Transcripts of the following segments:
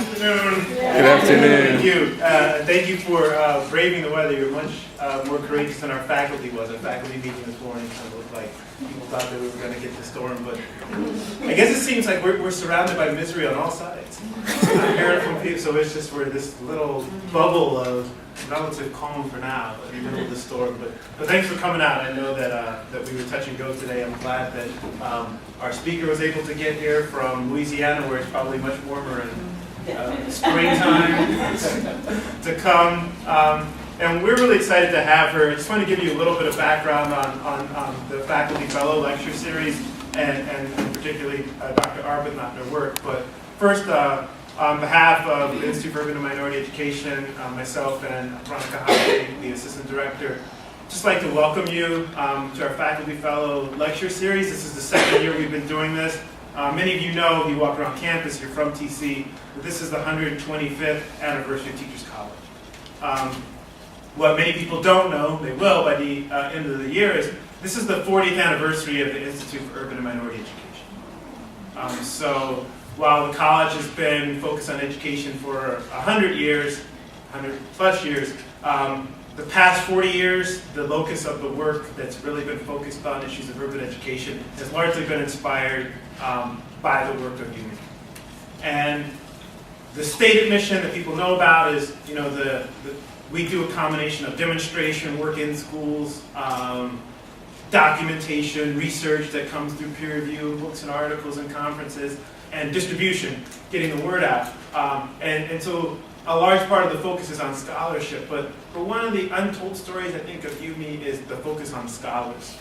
afternoon. Good afternoon. Thank you. Thank you for braving the weather. You're much more courageous than our faculty was. Our faculty meeting this morning kind of looked like people thought that we were going to get the storm, but I guess it seems like we're surrounded by misery on all sides. I hear it from people, so it's just we're this little bubble of relative calm for now in the middle of the storm. But thanks for coming out. I know that we were touch and go today. I'm glad that our speaker was able to get here from Louisiana, where it's probably much warmer in springtime to come. And we're really excited to have her. I just want to give you a little bit of background on the Faculty Fellow lecture series and particularly Dr. Arbuthnot, their work. But first, on behalf of the Institute for Urban and Minority Education, myself and Veronica Holloway, the Assistant Director, just like to welcome you to our Faculty Fellow lecture series. This is the second year we've been doing this. Many of you know, if you walk around campus, you're from TC, but this is the 125th anniversary of Teachers College. What many people don't know, they will by the end of the year, is this is the 40th anniversary of the Institute for Urban and Minority Education. So while the college has been focused on education for 100 years, 100 plus years, the past 40 years, the locus of the work that's really been focused on issues of urban education has largely been inspired by the work of UME. And the stated mission that people know about is, you know, we do a combination of demonstration, work in schools, documentation, research that comes through peer review, books and articles and conferences, and distribution, getting the word out. And so a large part of the focus is on scholarship, but one of the untold stories, I think, of UME is the focus on scholars.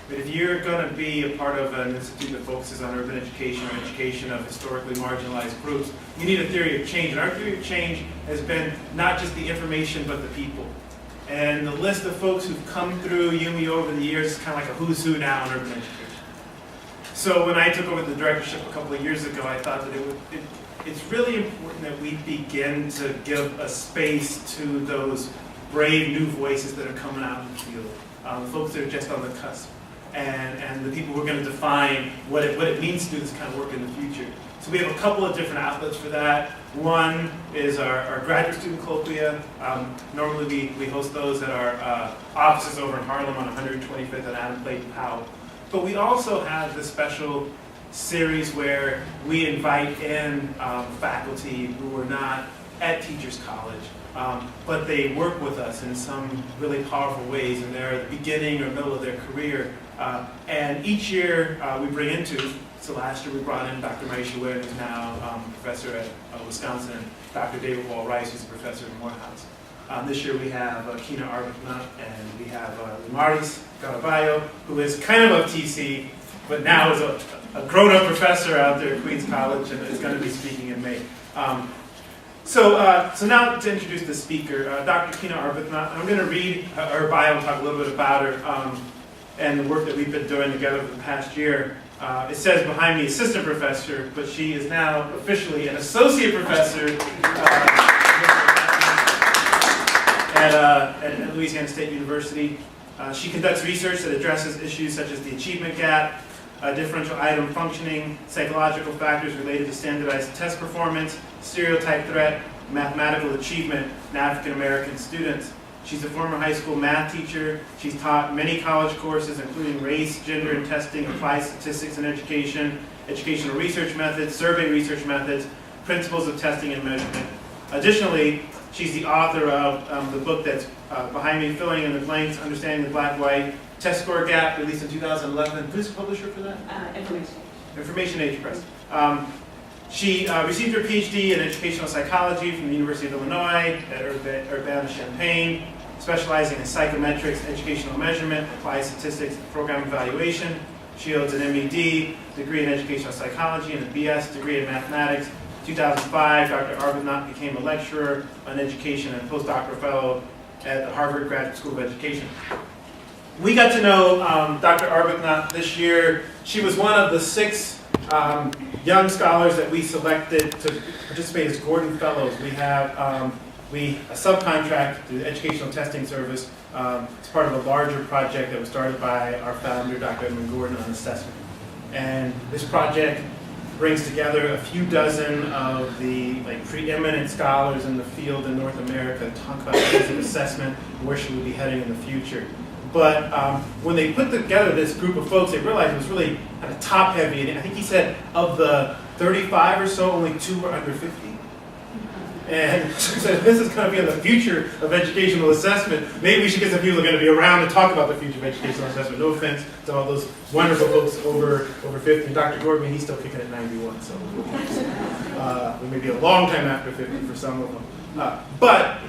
But if you're going to be a part of an institute that focuses on urban education or education of historically marginalized groups, you need a theory of change. And our theory of change has been not just the information, but the people. And the list of folks who've come through UME over the years is kind of like a who's who now in urban education. So when I took over the directorship a couple of years ago, I thought that it's really important that we begin to give a space to those brave new voices that are coming out in the field, the folks that are just on the cusp, and the people who are going to define what it means to do this kind of work in the future. So we have a couple of different outlets for that. One is our graduate student colloquia. Normally we host those at our offices over in Harlem on 125th and Adam Clayton Powell. But we also have this special series where we invite in faculty who are not at Teachers College, but they work with us in some really powerful ways, and they're at the beginning or middle of their career. And each year we bring into, so last year we brought in Dr. Maisha Ware, who's now a professor at Wisconsin, and Dr. David Wall-Rice, who's a professor at Morehouse. This year we have Keena Arbuthnot, and we have Maris Garaballo, who is kind of TC, but now is a grown-up professor out there at Queens College, and is going to be speaking in May. So now to introduce the speaker, Dr. Keena Arbuthnot. I'm going to read her bio and talk a little bit about her and the work that we've been doing together for the past year. It says behind me assistant professor, but she is now officially an associate professor at Louisiana State University. She conducts research that addresses issues such as the achievement gap, differential item functioning, psychological factors related to standardized test performance, stereotype threat, mathematical achievement in African American students. She's a former high school math teacher. She's taught many college courses, including race, gender, and testing, applied statistics and education, educational research methods, survey research methods, principles of testing and measurement. Additionally, she's the author of the book that's behind me, Filling in the Blanks, Understanding the Black-White Test Score Gap, released in 2011. Who's the publisher for that? Information Age Press. She received her PhD in educational psychology from the University of Illinois at Urbana-Champaign, specializing in psychometrics, educational measurement, applied statistics, and program evaluation. She holds an MED degree in educational psychology and a BS degree in mathematics. In 2005, Dr. Arbuthnot became a lecturer on education and postdoctoral fellow at the Harvard Graduate School of Education. We got to know Dr. Arbuthnot this year. She was one of the 6 young scholars that we selected to participate as Gordon Fellows. We have a subcontract through the Educational Testing Service. It's part of a larger project that was started by our founder, Dr. Edmund Gordon, on assessment. And this project brings together a few dozen of the preeminent scholars in the field in North America to talk about basic assessment, where should we be heading in the future. But when they put together this group of folks, they realized it was really kind of top heavy. And I think he said of the 35 or so, only 2 were under 50. And so this is going to be in the future of educational assessment. Maybe we should get some people who are going to be around to talk about the future of educational assessment. No offense to all those wonderful folks over 50. Dr. Gordon, he's still kicking at 91, so we may be a long time after 50 for some of them. But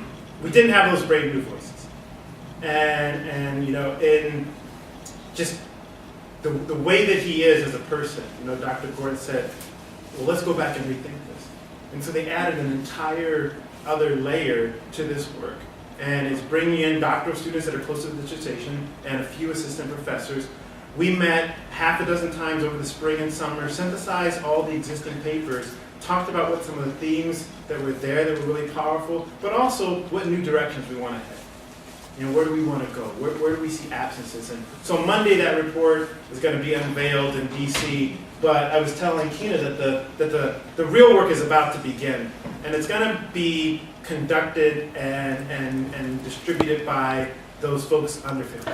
we didn't have those brave new voices. And in just the way that he is as a person, Dr. Gordon said, well, let's go back and rethink this. And so they added an entire other layer to this work. And it's bringing in doctoral students that are close to the dissertation and a few assistant professors. We met half a dozen times over the spring and summer, synthesized all the existing papers, talked about what some of the themes that were there that were really powerful, but also what new directions we want to head. Where do we want to go? Where do we see absences? And so Monday that report is going to be unveiled in DC, but I was telling Keena that the real work is about to begin. And it's going to be conducted and distributed by those folks under 50.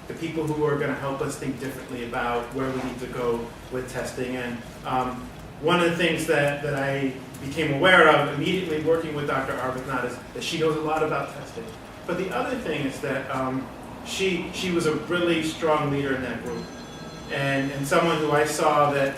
The people who are going to help us think differently about where we need to go with testing. And one of the things that I became aware of immediately working with Dr. Arbuthnot is that she knows a lot about testing. But the other thing is that she was a really strong leader in that group, and someone who I saw that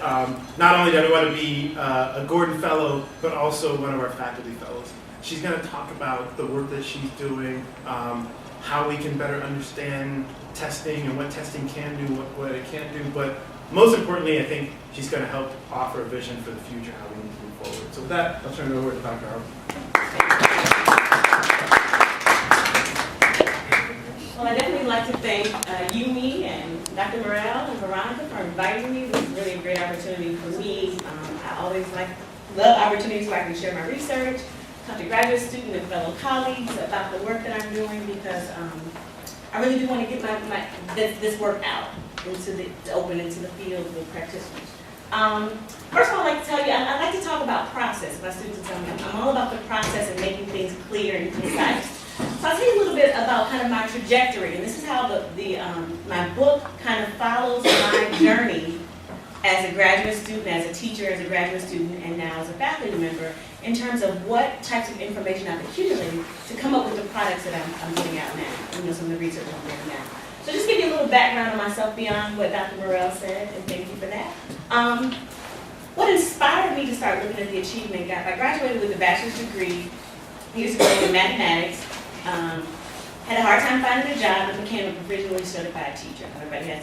not only did I want to be a Gordon Fellow, but also one of our faculty fellows. She's going to talk about the work that she's doing, how we can better understand testing and what testing can do, what it can't do. But most importantly, I think she's going to help offer a vision for the future, how we need to move forward. So with that, I'll turn it over to Dr. Arbuthnot. Well, I'd definitely like to thank IUME and Dr. Morrell and Veronica for inviting me. This is really a great opportunity for me. I always love opportunities where I can share my research, talk to graduate students and fellow colleagues about the work that I'm doing, because I really do want to get this work out to open into the field with practitioners. First of all, I'd like to tell you, I like to talk about process. My students tell me I'm all about the process and making things clear and concise. So I'll tell you a little bit about kind of my trajectory, and this is how my book kind of follows my journey as a graduate student, as a teacher, as a graduate student, and now as a faculty member, in terms of what types of information I've accumulated to come up with the products that I'm putting out now, some of the research I'm doing now. So just give you a little background on myself beyond what Dr. Morrell said, and thank you for that. What inspired me to start looking at the achievement gap? I graduated with a bachelor's degree years ago in mathematics. Had a hard time finding a job and became a provisionally certified teacher. Everybody has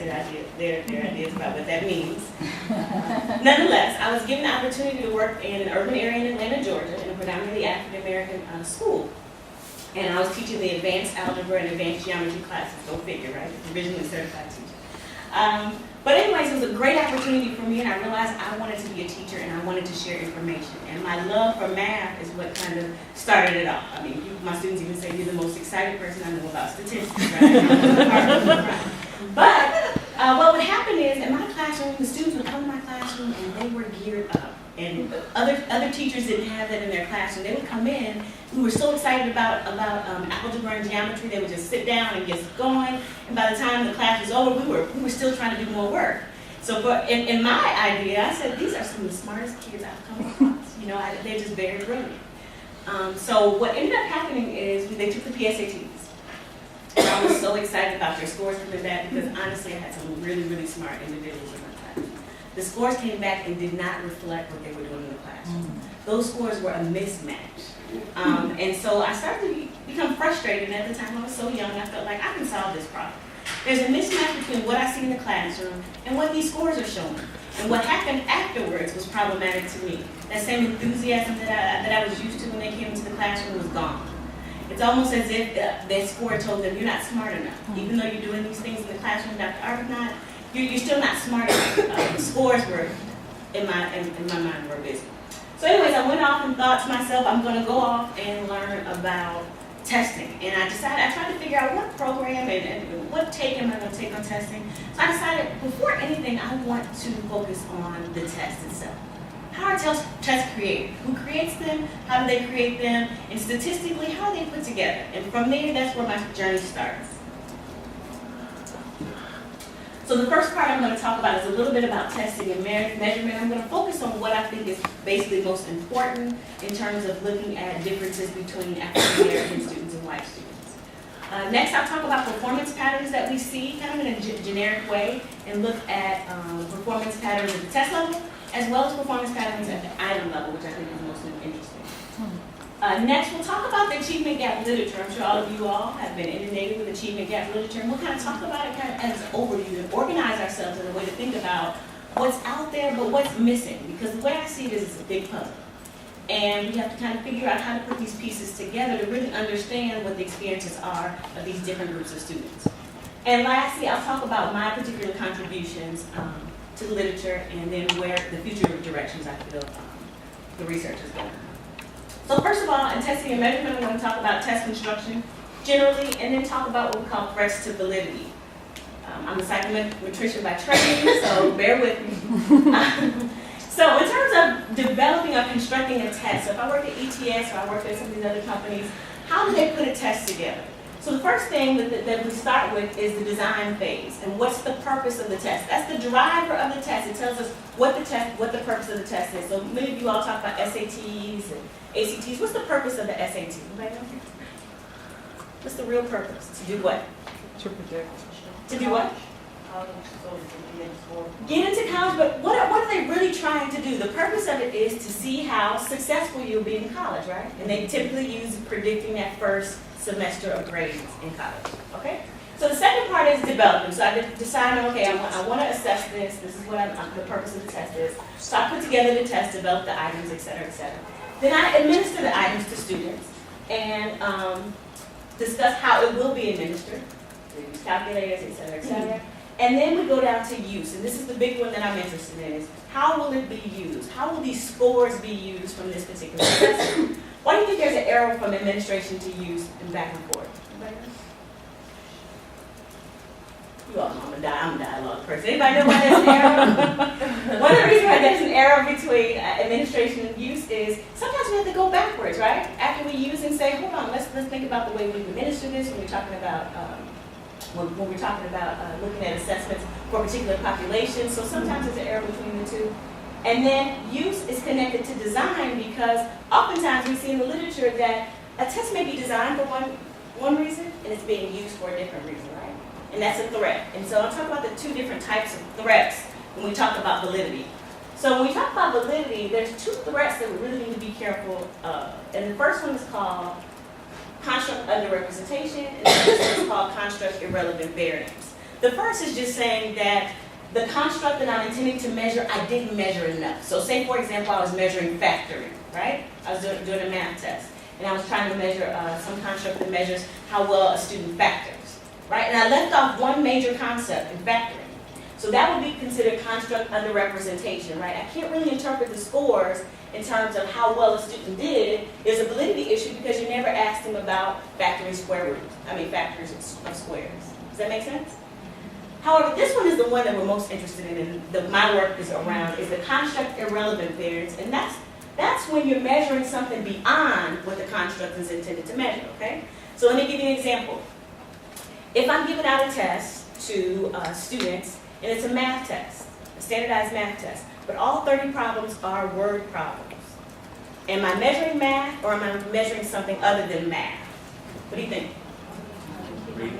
their ideas about what that means. Nonetheless, I was given the opportunity to work in an urban area in Atlanta, Georgia, in a predominantly African-American school. And I was teaching the advanced algebra and advanced geometry classes. Go figure, right? Provisionally certified teacher. But anyways, it was a great opportunity for me, and I realized I wanted to be a teacher and I wanted to share information. And my love for math is what kind of started it off. I mean, my students even say you're the most excited person I know about statistics, right? But what would happen is, in my classroom, the students would come to my classroom and they were geared up. And other teachers didn't have that in their classroom. They would come in, we were so excited about algebra and geometry, they would just sit down and get going. And by the time the class was over, we were still trying to do more work. So in my idea, I said, these are some of the smartest kids I've come across. They're just very brilliant. So what ended up happening is they took the PSATs. And I was so excited about their scores coming back, because honestly, I had some really, really smart individuals in my class. The scores came back and did not reflect what they were doing in the classroom. Those scores were a mismatch. And so I started to become frustrated. And at the time I was so young, I felt like I can solve this problem. There's a mismatch between what I see in the classroom and what these scores are showing. And what happened afterwards was problematic to me. That same enthusiasm that I was used to when they came into the classroom was gone. It's almost as if their score told them, you're not smart enough. Even though you're doing these things in the classroom, Dr. Arbuthnot, you're still not smart enough. The scores were, in my mind, were busy. So anyways, I went off and thought to myself, I'm going to go off and learn about testing. And I tried to figure out what program and what take am I going to take on testing. So I decided, before anything, I want to focus on the test itself. how are tests created? Who creates them? How do they create them? And statistically, how are they put together? And from there, that's where my journey starts. So the first part I'm going to talk about is a little bit about testing and measurement. I'm going to focus on what I think is basically most important in terms of looking at differences between African American students and white students. Next, I'll talk about performance patterns that we see, kind of in a generic way, and look at performance patterns at the test level, as well as performance patterns at the item level, which I think is most interesting. Next, we'll talk about the achievement gap literature. I'm sure all of you all have been inundated with achievement gap literature, and we'll kind of talk about it kind of as an overview and organize ourselves in a way to think about what's out there, but what's missing, because the way I see it is it's a big puzzle. And we have to kind of figure out how to put these pieces together to really understand what the experiences are of these different groups of students. And lastly, I'll talk about my particular contributions to the literature and then where the future directions I feel the research is going. So first of all, in testing and measurement, I'm going to talk about test construction generally, and then talk about what we call threats to validity. I'm a psychometrician by training, so bear with me. So in terms of developing or constructing a test, so if I work at ETS or I work at some of these other companies, how do they put a test together? So the first thing that we start with is the design phase, and what's the purpose of the test? That's the driver of the test. It tells us what the purpose of the test is. So many of you all talk about SATs and ACTs. What's the purpose of the SAT? Anybody know? What's the real purpose? To do what? To project. To do what? Get into college, but what are they really trying to do? The purpose of it is to see how successful you'll be in college, right? And they typically use predicting that first semester of grades in college, okay? So the second part is development. So I decide, okay, I want to assess this. This is what the purpose of the test is. So I put together the test, develop the items, et cetera, et cetera. Then I administer the items to students and discuss how it will be administered. We use calculators, et cetera, et cetera. And then we go down to use, and this is the big one that I'm interested in, is how will it be used? How will these scores be used from this particular test? Why do you think there's an arrow from administration to use and back and forth? Anybody know? You all know I'm a dialogue person. Anybody know why there's an arrow? One of the reasons why there's an arrow between administration and use is sometimes we have to go backwards, right? After we use and say, hold on, let's think about the way we administer this when we're talking about looking at assessments for a particular population. So sometimes there's an error between the two. And then use is connected to design, because oftentimes we see in the literature that a test may be designed for one reason and it's being used for a different reason, right? And that's a threat. And so I'll talk about the two different types of threats when we talk about validity. So when we talk about validity, there's two threats that we really need to be careful of. And the first one is called construct underrepresentation, and the second one is called construct irrelevant variance. The first is just saying that the construct that I'm intending to measure, I didn't measure enough. So say, for example, I was measuring factoring, right? I was doing a math test, and I was trying to measure some construct that measures how well a student factors, right? And I left off one major concept in factoring. So that would be considered construct underrepresentation, right? I can't really interpret the scores in terms of how well a student did. There's a validity issue because you never asked them about factors of squares. Does that make sense? However, this one is the one that we're most interested in, and my work is around, is the construct irrelevant variance, and that's when you're measuring something beyond what the construct is intended to measure, okay? So let me give you an example. If I'm giving out a test to students, and it's a math test, a standardized math test, but all 30 problems are word problems. Am I measuring math, or am I measuring something other than math? What do you think?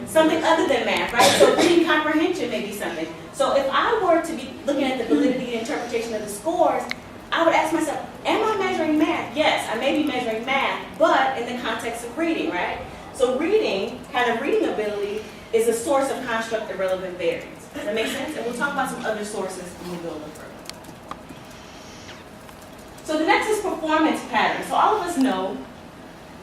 Something other than math, right? So reading comprehension may be something. So if I were to be looking at the validity and interpretation of the scores, I would ask myself, am I measuring math? Yes, I may be measuring math, but in the context of reading, right? So reading ability, is a source of construct irrelevant variance. Does that make sense? And we'll talk about some other sources when we go a little further. So the next is performance patterns. So all of us know,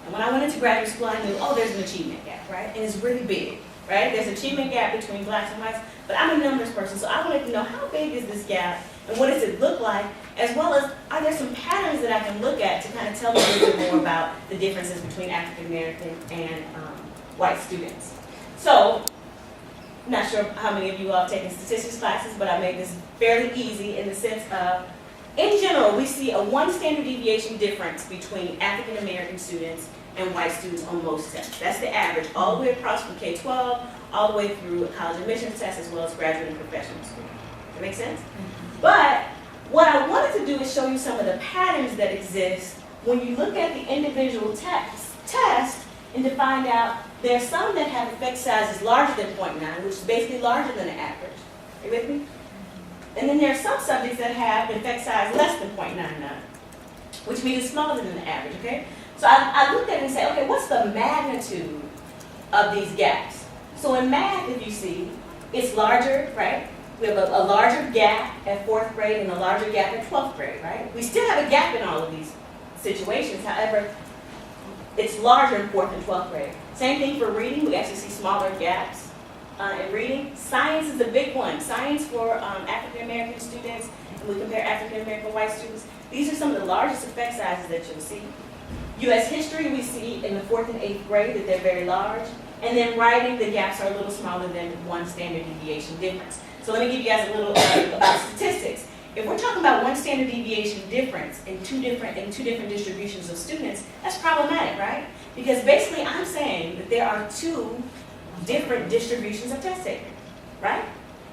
and when I went into graduate school, I knew, oh, there's an achievement gap, right? And it's really big, right? There's an achievement gap between blacks and whites, but I'm a numbers person, so I wanted to know how big is this gap, and what does it look like, as well as are there some patterns that I can look at to kind of tell me a little bit more about the differences between African American and white students. So, I'm not sure how many of you all have taken statistics classes, but I made this fairly easy in the sense of In general, we see a 1 standard deviation difference between African American students and white students on most tests. That's the average, all the way across from K-12, all the way through college admissions tests, as well as graduate and professional school. Does that make sense? But what I wanted to do is show you some of the patterns that exist when you look at the individual test and to find out there are some that have effect sizes larger than 0.9, which is basically larger than the average. Are you with me? And then there are some subjects that have effect size less than 0.99, which means it's smaller than the average, okay? So I looked at it and said, okay, what's the magnitude of these gaps? So in math, if you see, it's larger, right? We have a larger gap at 4th grade and a larger gap at 12th grade, right? We still have a gap in all of these situations. However, it's larger in 4th and 12th grade. Same thing for reading. We actually see smaller gaps in reading. Science is a big one. Science for African American students, and we compare African American white students. These are some of the largest effect sizes that you'll see. U.S. history, we see in the 4th and 8th grade that they're very large. And then writing, the gaps are a little smaller than 1 standard deviation difference. So let me give you guys a little about statistics. If we're talking about 1 standard deviation difference in two different distributions of students, that's problematic, right? Because basically I'm saying that there are 2 different distributions of test taking, right?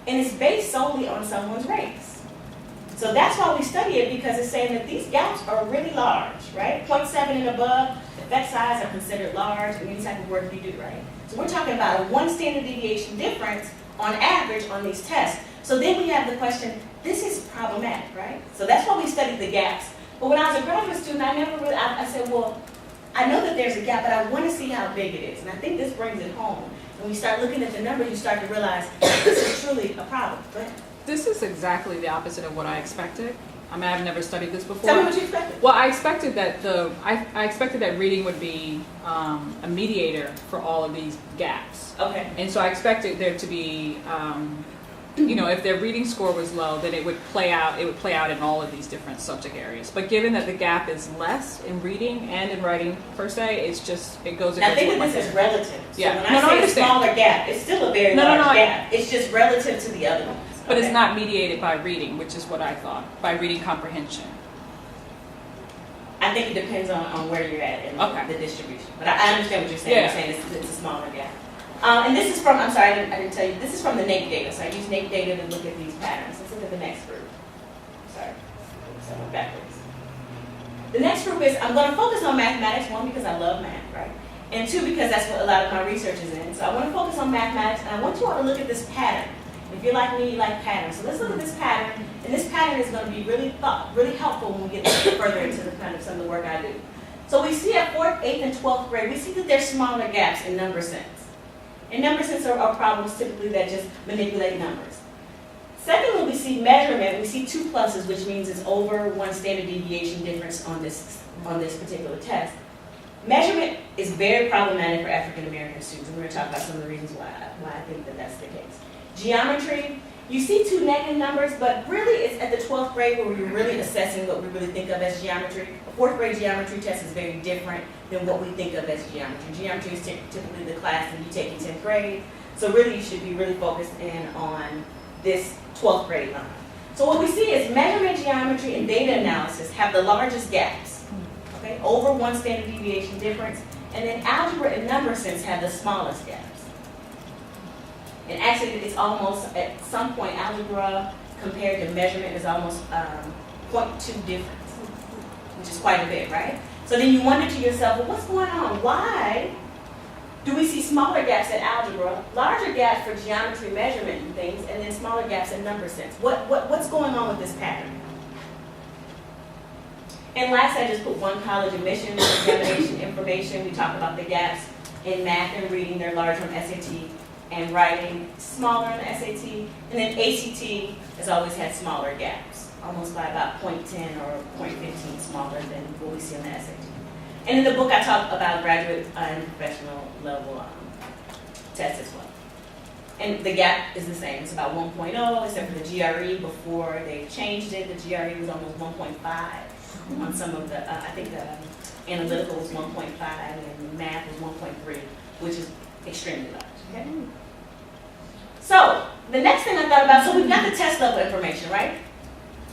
And it's based solely on someone's race. So that's why we study it, because it's saying that these gaps are really large, right? 0.7 and above, effect size are considered large in any type of work you do, right? So we're talking about a 1 standard deviation difference on average on these tests. So then we have the question, this is problematic, right? So that's why we studied the gaps. But when I was a graduate student, I said, well, I know that there's a gap, but I want to see how big it is. And I think this brings it home. When you start looking at the numbers, you start to realize this is truly a problem. Go ahead. This is exactly the opposite of what I expected. I mean, I've never studied this before. Tell me what you expected. Well, I expected that I expected that reading would be a mediator for all of these gaps. Okay. And so I expected there to be, if their reading score was low, then it would play out. It would play out in all of these different subject areas. But given that the gap is less in reading and in writing per se, it goes. Now think that this is relative. So Yeah. when I say a smaller gap, it's still a very large gap. It's just relative to the other ones. But it's not mediated by reading, which is what I thought, by reading comprehension. I think it depends on where you're at in the distribution. But I understand what you're saying. Yeah. You're saying it's a smaller gap. And this is from, I'm sorry, I didn't tell you, this is from the NAEP data. So I use NAEP data to look at these patterns. Let's look at the next group. Sorry, so I went backwards. The next group is, I'm going to focus on mathematics, 1, because I love math, right? And 2, because that's what a lot of my research is in. So I want to focus on mathematics, and I want you all to look at this pattern. If you're like me, you like patterns. So let's look at this pattern, and this pattern is going to be really helpful when we get further into the kind of some of the work I do. So we see at 4th, 8th, and 12th grade, we see that there's smaller gaps in number sense. And number sense are problems typically that just manipulate numbers. Secondly, we see measurement. We see 2 pluses, which means it's over 1 standard deviation difference on this particular test. Measurement is very problematic for African American students. And we're going to talk about some of the reasons why I think that that's the case. Geometry, you see 2 negative numbers, but really it's at the 12th grade where we're really assessing what we really think of as geometry. A 4th grade geometry test is very different than what we think of as geometry. Geometry is typically the class that you take in 10th grade. So really you should be really focused in on this 12th grade line. So what we see is measurement, geometry, and data analysis have the largest gaps, okay, over 1 standard deviation difference. And then algebra and number sense have the smallest gaps. And actually, it's almost, at some point, algebra compared to measurement is almost 0.2 difference, which is quite a bit, right? So then you wonder to yourself, well, what's going on? Why do we see smaller gaps in algebra, larger gaps for geometry, measurement, and things, and then smaller gaps in number sense? What's going on with this pattern? And last, I just put 1 college admissions examination information. We talk about the gaps in math and reading. They're larger on SAT. And writing, smaller on the SAT, and then ACT has always had smaller gaps, almost by about 0.10 or 0.15 smaller than what we see on the SAT. And in the book I talk about graduate and professional level tests as well. And the gap is the same, it's about 1.0, except for the GRE. Before they changed it, the GRE was almost 1.5 on some of the, I think the analytical was 1.5 and math was 1.3, which is extremely large. Okay. So the next thing I thought about, so we've got the test level information, right?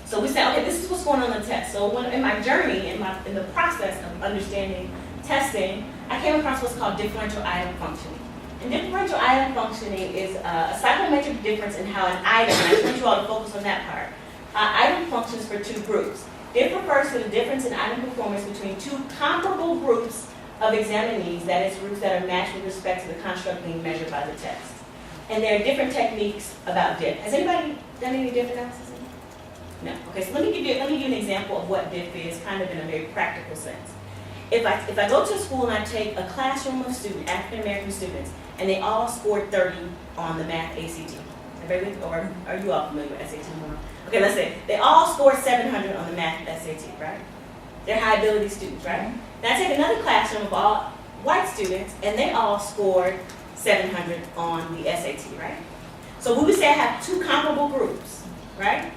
So we say, okay, this is what's going on in the test. So when in my journey, in the process of understanding testing, I came across what's called differential item functioning. And differential item functioning is a psychometric difference in how an item, and I just want you all to focus on that part, item functions for two groups. Diff refers to the difference in item performance between two comparable groups of examinees, that is, groups that are matched with respect to the construct being measured by the test. And there are different techniques about diff. Has anybody done any diff analysis? No. Okay, so let me give you an example of what diff is, kind of in a very practical sense. If I go to school and I take a classroom of students, African American students, and they all scored 30 on the math ACT. Or are you all familiar with SAT more? Okay, let's say they all scored 700 on the math SAT, right? They're high ability students, right? Now I take another classroom of all white students, and they all scored 700 on the SAT, right? So we would say I have two comparable groups, right?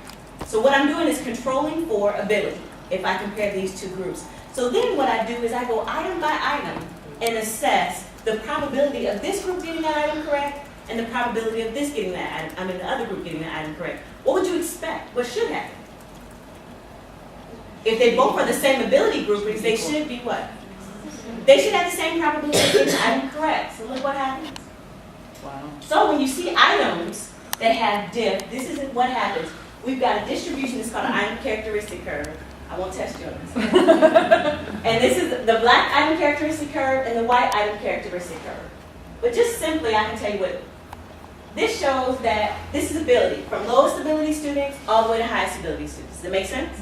So what I'm doing is controlling for ability if I compare these two groups. So then what I do is I go item by item and assess the probability of this group getting that item correct and the probability of this getting that item, the other group getting that item correct. What would you expect? What should happen? If they both are the same ability groupings, they should be what? They should have the same probability of getting the item correct. So look what happens. Wow. So when you see items that have diff, this is what happens. We've got a distribution that's called an item characteristic curve. I won't test you on this. And this is the black item characteristic curve and the white item characteristic curve. But just simply, I can tell you what, this shows that this is ability, from lowest ability students all the way to highest ability students. Does that make sense?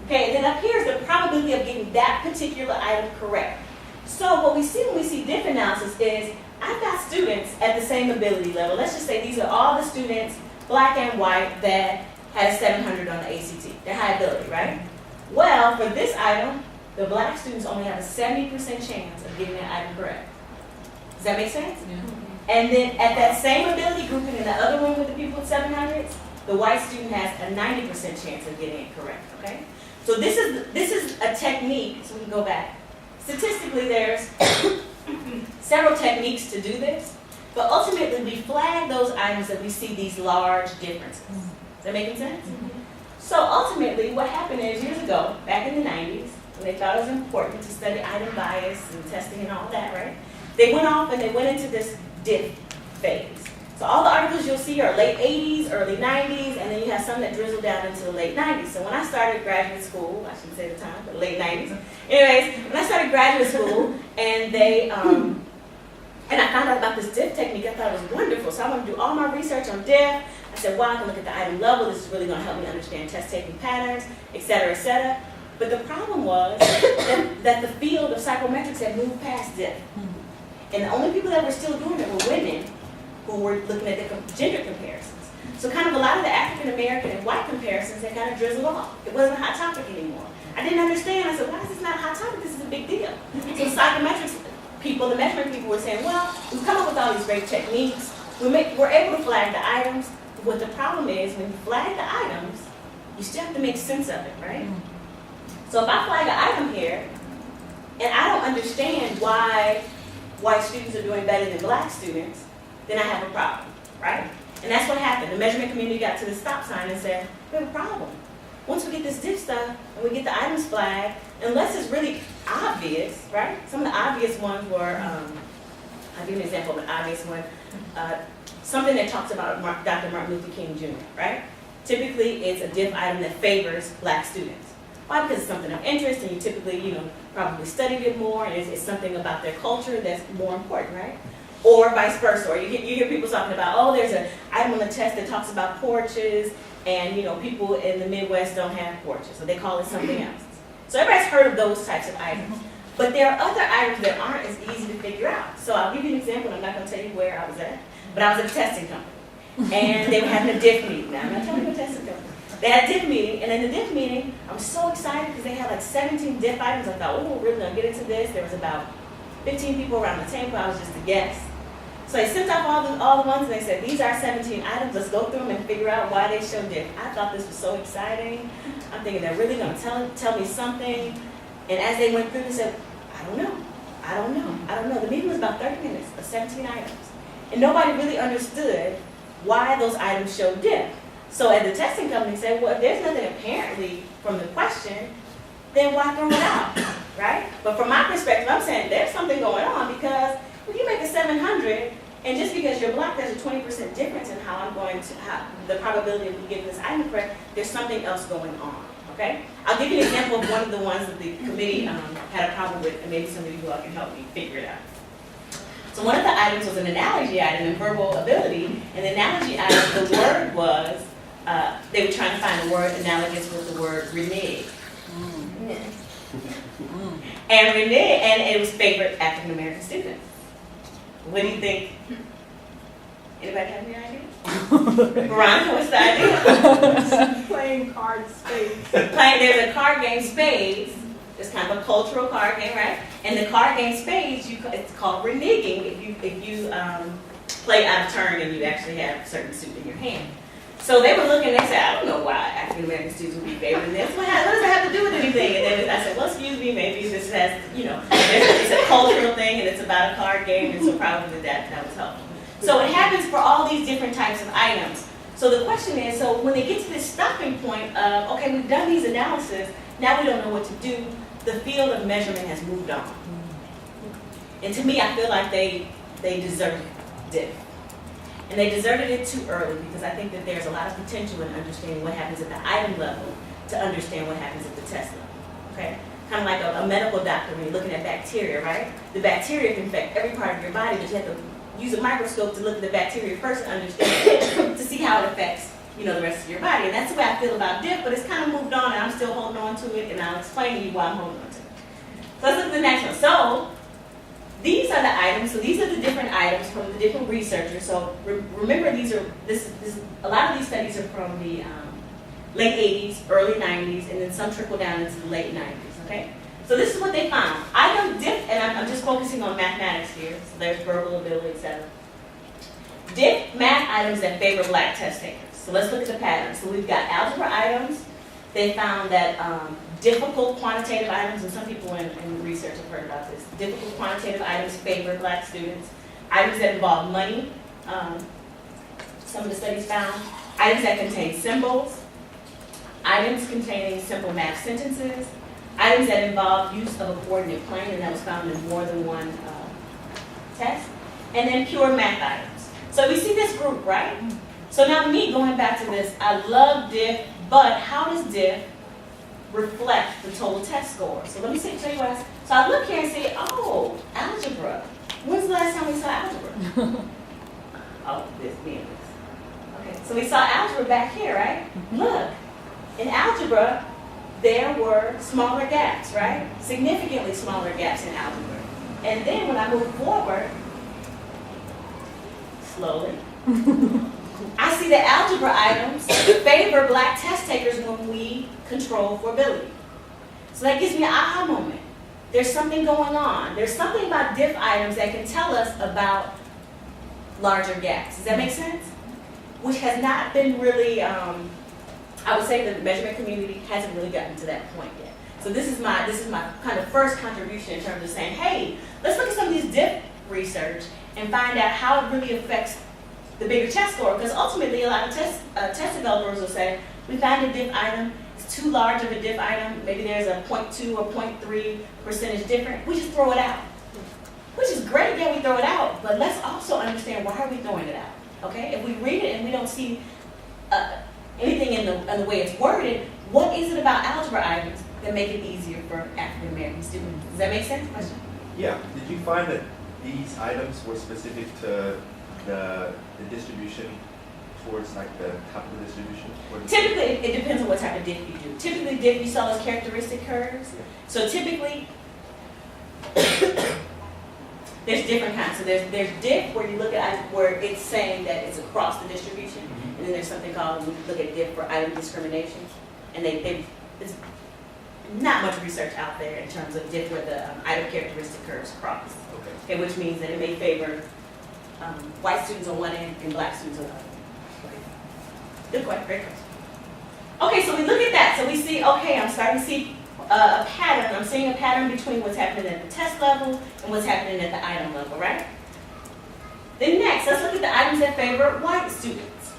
Okay, and then up here is the probability of getting that particular item correct. So what we see when we see diff analysis is, I've got students at the same ability level. Let's just say these are all the students, black and white, that had a 700 on the ACT. They're high ability, right? Well, for this item, the black students only have a 70% chance of getting that item correct. Does that make sense? Yeah. And then at that same ability grouping in the other room with the people with 700s, the white student has a 90% chance of getting it correct, okay? So this is a technique, so we can go back. Statistically, there's several techniques to do this, but ultimately we flag those items that we see these large differences. Is that making sense? So ultimately, what happened is years ago, back in the 90s, when they thought it was important to study item bias and testing and all that, right? They went off and they went into this diff phase. So all the articles you'll see are late 80s, early 90s, and then you have some that drizzle down into the late 90s. So when I started graduate school, I shouldn't say the time, but late 90s. Anyways, when I started graduate school, and they, and I found out about this diff technique, I thought it was wonderful. So I'm going to do all my research on diff. I said, wow, I can look at the item level. This is really going to help me understand test taking patterns, et cetera, et cetera. But the problem was that the field of psychometrics had moved past diff. And the only people that were still doing it were women who were looking at the gender comparisons. So kind of a lot of the African American and white comparisons had kind of drizzled off. It wasn't a hot topic anymore. I didn't understand. I said, why is this not a hot topic? This is a big deal. So psychometrics people, the measurement people were saying, well, we've come up with all these great techniques. We're able to flag the items. What the problem is, when you flag the items, you still have to make sense of it, right? So if I flag an item here, and I don't understand why white students are doing better than black students, then I have a problem, right? And that's what happened. The measurement community got to the stop sign and said, we have a problem. Once we get this diff stuff and we get the items flagged, unless it's really obvious, right? Some of the obvious ones were, I'll give you an example of an obvious one. Something that talks about Dr. Martin Luther King Jr., right? Typically, it's a diff item that favors black students. Why? Because it's something of interest, and you typically, probably studied it more, and it's something about their culture that's more important, right? Or vice versa. Or you hear people talking about, oh, there's an item on the test that talks about porches, and people in the Midwest don't have porches, so they call it something else. So everybody's heard of those types of items. But there are other items that aren't as easy to figure out. So I'll give you an example, and I'm not going to tell you where I was at, but I was at a testing company, and they were having a diff meeting. Now, I'm not telling you what testing company. They had a diff meeting, and in the diff meeting, I was so excited because they had like 17 diff items. I thought, oh, we're really going to get into this. There was about 15 people around the table. I was just a guest. So they sent off all the ones, and they said, these are 17 items. Let's go through them and figure out why they show diff. I thought this was so exciting. I'm thinking they're really going to tell me something. And as they went through, they said, I don't know. The meeting was about 30 minutes of 17 items. And nobody really understood why those items showed diff. So as the testing company said, well, if there's nothing apparently from the question, then why throw it out, right? But from my perspective, I'm saying there's something going on, because if you make a 700, and just because you're black, there's a 20% difference in how I'm going to, how the probability of me getting this item correct, there's something else going on, okay? I'll give you an example of one of the ones that the committee had a problem with, and maybe some of you all can help me figure it out. So one of the items was an analogy item in verbal ability, and the analogy item, the word was, they were trying to find a word analogous with the word renege. And renege, and it was favorite African American student. What do you think? Anybody have any idea? Veronica, what's the idea? Playing card spades. There's a card game, spades. It's kind of a cultural card game, right? And the card game spades, it's called reneging if you play out of turn and you actually have a certain suit in your hand. So they were looking, they said, I don't know why African American students would be favoring this. What does it have to do with anything? And then I said, well, excuse me, maybe this has, it's a cultural thing and it's about a card game, and so probably that was helpful. So it happens for all these different types of items. So the question is, so when they get to this stopping point of, okay, we've done these analysis, now we don't know what to do, the field of measurement has moved on. And to me, I feel like they deserted it. And they deserted it too early, because I think that there's a lot of potential in understanding what happens at the item level to understand what happens at the test level, okay? Kind of like a medical doctor when you're looking at bacteria, right? The bacteria can infect every part of your body, but you have to use a microscope to look at the bacteria first and understand it, to see how it affects, the rest of your body. And that's the way I feel about DIF, but it's kind of moved on, and I'm still holding on to it, and I'll explain to you why I'm holding on to it. So let's look at the next one. So these are the items. So these are the different items from the different researchers. So remember, a lot of these studies are from the late 80s, early 90s, and then some trickle down into the late 90s. Okay. So this is what they found. Item DIF, and I'm just focusing on mathematics here. So there's verbal ability, etc. DIF math items that favor black test takers. So let's look at the patterns. So we've got algebra items. They found that difficult quantitative items, and some people in research have heard about this, difficult quantitative items favor black students. Items that involve money, some of the studies found. Items that contain symbols. Items containing simple math sentences. Items that involve use of a coordinate plane, and that was found in more than one test. And then pure math items. So we see this group, right? So now me, going back to this, I love DIF, but how does DIF reflect the total test score? So let me tell you what so I look here and say, oh, algebra. When's the last time we saw algebra? Oh, this being this. Okay, so we saw algebra back here, right? Look, in algebra, there were smaller gaps, right? Significantly smaller gaps in algebra. And then when I move forward, slowly, I see that algebra items favor black test takers when we control for ability. So that gives me an aha moment. There's something going on. There's something about DIF items that can tell us about larger gaps. Does that make sense? Which has not been really, I would say the measurement community hasn't really gotten to that point yet. So this is my kind of first contribution in terms of saying, hey, let's look at some of these DIF research and find out how it really affects the bigger test score, because ultimately a lot of test developers will say, we found a DIF item, it's too large of a DIF item, maybe there's a 0.2 or 0.3% difference, we just throw it out. Which is great, yeah, we throw it out, but let's also understand why are we throwing it out, okay? If we read it and we don't see anything in the way it's worded, what is it about algebra items that make it easier for African American students? Does that make sense? Question? Yeah, did you find that these items were specific to the distribution towards like the top of the distribution? Typically, it depends on what type of DIF you do. Typically, DIF you saw as characteristic curves. So typically, there's different kinds. So there's DIF where you look at where it's saying that it's across the distribution, and then there's something called, we look at DIF for item discrimination, and it's not much research out there in terms of DIF where the item characteristic curves cross. Okay, which means that it may favor white students on one end and black students on the other. Okay. Good question, great question. Okay, so we look at that. So we see, okay, I'm starting to see a pattern. I'm seeing a pattern between what's happening at the test level and what's happening at the item level, right? Then next, let's look at the items that favor white students.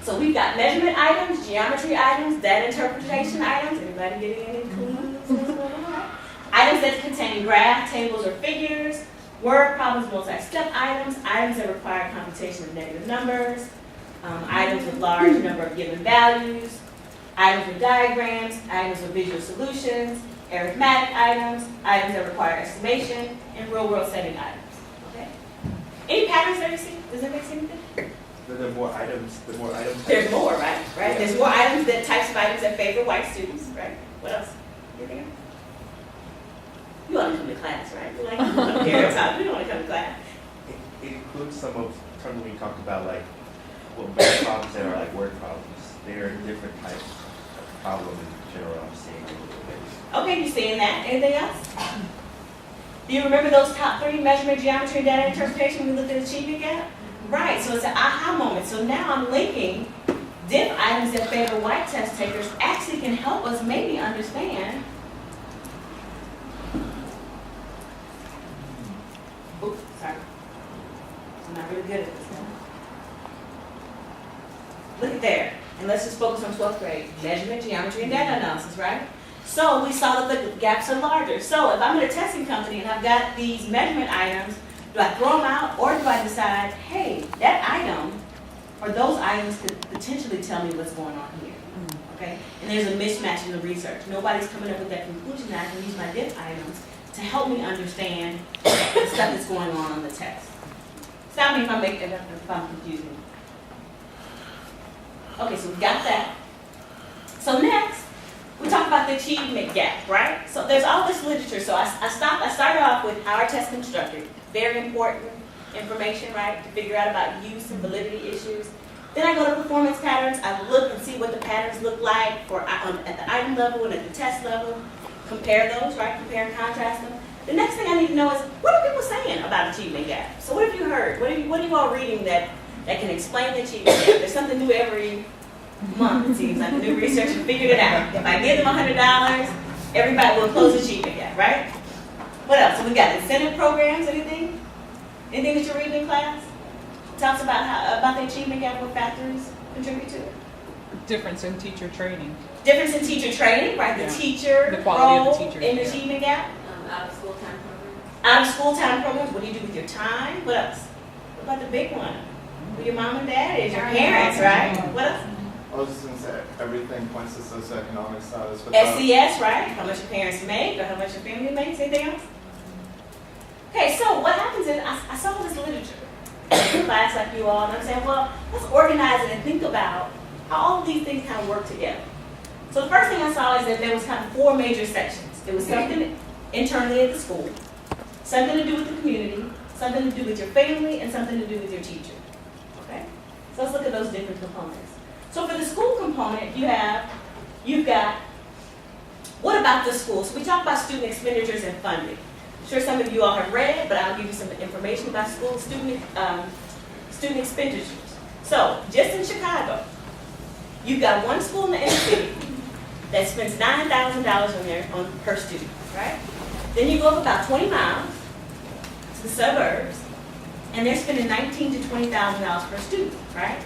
So we've got measurement items, geometry items, data interpretation items. Everybody getting any clues? Items that contain graphs, tables, or figures. Word problems, multi-step items. Items that require computation of negative numbers. Items with large number of given values. Items with diagrams. Items with visual solutions. Arithmetic items. Items that require estimation. And real-world setting items. Okay. Any patterns that you see? Does anybody see anything? The more items. There's more, right? Right? There's more items, that types of items that favor white students, right? What else? Anything else? You want to come to class, right? You like to come up here and talk. You don't want to come to class. It includes some of terms we talked about, like math problems that are like word problems. There are different types of problems in general. I'm seeing a little bit. Okay, you seeing that? Anything else? Do you remember those top 3, measurement, geometry, and data interpretation, when we looked at achievement gap? Right, so it's an aha moment. So now I'm linking diff items that favor white test takers actually can help us maybe understand. Oops, sorry. I'm not really good at this now. Look at there. And let's just focus on 12th grade. Measurement, geometry, and data analysis, right? So we saw that the gaps are larger. So if I'm in a testing company and I've got these measurement items, do I throw them out or do I decide, hey, that item or those items could potentially tell me what's going on here? Okay? And there's a mismatch in the research. Nobody's coming up with that conclusion that I can use my diff items to help me understand the stuff that's going on the test. Stop me if I'm confusing. Okay, so we got that. So next, we talk about the achievement gap, right? So there's all this literature. So I started off with how our test constructed. Very important information, right? To figure out about use and validity issues. Then I go to performance patterns. I look and see what the patterns look like for at the item level and at the test level. Compare those, right? Compare and contrast them. The next thing I need to know is, what are people saying about achievement gap? So what have you heard? What are you all reading that can explain the achievement gap? There's something new every month, it seems like. The new researcher figured it out. If I give them $100, everybody will close the achievement gap, right? What else? So we got incentive programs, anything? Anything that you're reading in class? Talks about the achievement gap, what factors contribute to it? Difference in teacher training. Difference in teacher training, right? The teacher the quality role of the teacher in the achievement gap. Out of school time programs. Out of school time programs. What do you do with your time? What else? What about the big one? Who your mom and dad is, your parents, right? What else? I was just going to say, everything points to socioeconomic status. SES, right? How much your parents make or how much your family makes. Anything else? Okay, so what happens is I saw this literature in class like you all, and I'm saying, well, let's organize it and think about how all of these things kind of work together. So the first thing I saw is that there was kind of 4 major sections. There was something internally at the school, something to do with the community, something to do with your family, and something to do with your teacher. Okay? So let's look at those different components. So for the school component, you've got, what about the school? So we talk about student expenditures and funding. I'm sure some of you all have read, but I'll give you some information about school student expenditures. So just in Chicago, you've got one school in the inner city that spends $9,000 on per student, right? Then you go up about 20 miles to the suburbs, and they're spending $19,000 to $20,000 per student, right?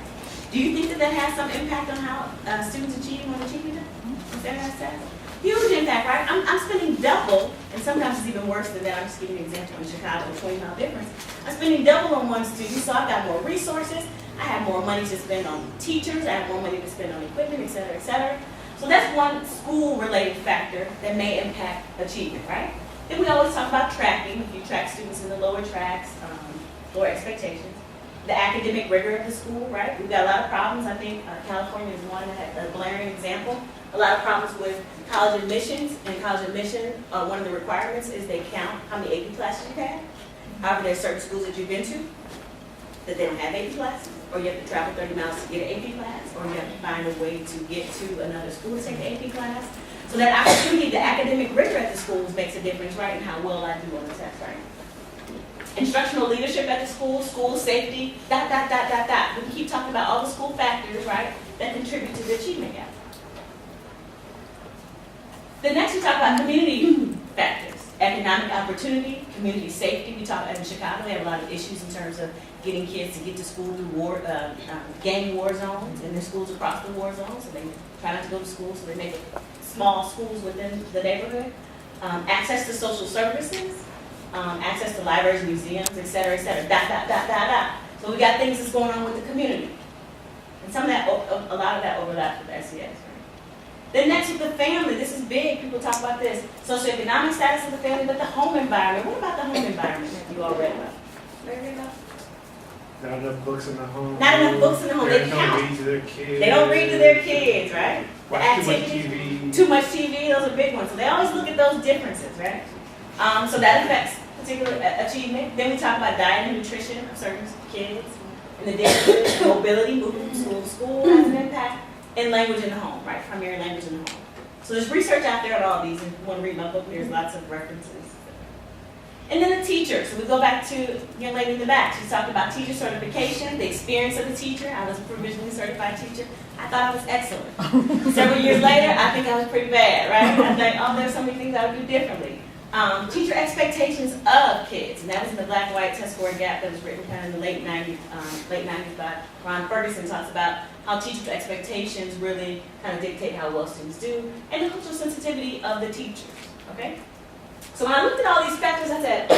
Do you think that has some impact on how students achieve on achievement? Huge impact, right? I'm spending double, and sometimes it's even worse than that. I'm just giving an example in Chicago, a 20-mile difference. I'm spending double on one student, so I've got more resources. I have more money to spend on teachers. I have more money to spend on equipment, et cetera, et cetera. So that's one school-related factor that may impact achievement, right? Then we always talk about tracking. If you track students in the lower tracks, lower expectations. The academic rigor of the school, right? We've got a lot of problems. I think California is one that had a glaring example. A lot of problems with college admissions. And college admission, one of the requirements is they count how many AP classes you have. However, there are certain schools that you've been to that they don't have AP classes, or you have to travel 30 miles to get an AP class, or you have to find a way to get to another school to take an AP class. So that opportunity, the academic rigor at the schools makes a difference, right, in how well I do on the test, right? Instructional leadership at the school, school safety, ... We can keep talking about all the school factors, right, that contribute to the achievement gap. The next we talk about community factors. economic opportunity, community safety. We talk in Chicago, we have a lot of issues in terms of getting kids to get to school through gang war zones, and there's schools across the war zones, so they try not to go to school, so they make small schools within the neighborhood. Access to social services, access to libraries, museums, et cetera, dot. So we got things that's going on with the community. And some of that, a lot of that overlaps with SES, right? Then next with the family, this is big, people talk about this. Socioeconomic status of the family, but the home environment. What about the home environment that you all read about? Read about? Not enough books in the home. Not enough books in the home. They Parents don't count. read to their kids. They don't read to their kids, right? The Watch too much activities. TV. Too much TV, those are big ones. So they always look at those differences, right? So that affects particular achievement. Then we talk about diet and nutrition of certain kids. And the differences, mobility, moving from school to school has an impact. And language in the home, right? Primary language in the home. So there's research out there on all these. If you want to read my book, there's lots of references. And then the teacher. So we go back to the young lady in the back. She talked about teacher certification, the experience of the teacher. I was a provisionally certified teacher. I thought I was excellent. Several years later, I think I was pretty bad, right? I think, oh, there's so many things I would do differently. Teacher expectations of kids, and that was in the black and white test score gap that was written kind of in the late 90s by Ron Ferguson. Talks about how teacher expectations really kind of dictate how well students do, and the cultural sensitivity of the teachers, okay? So when I looked at all these factors, I said,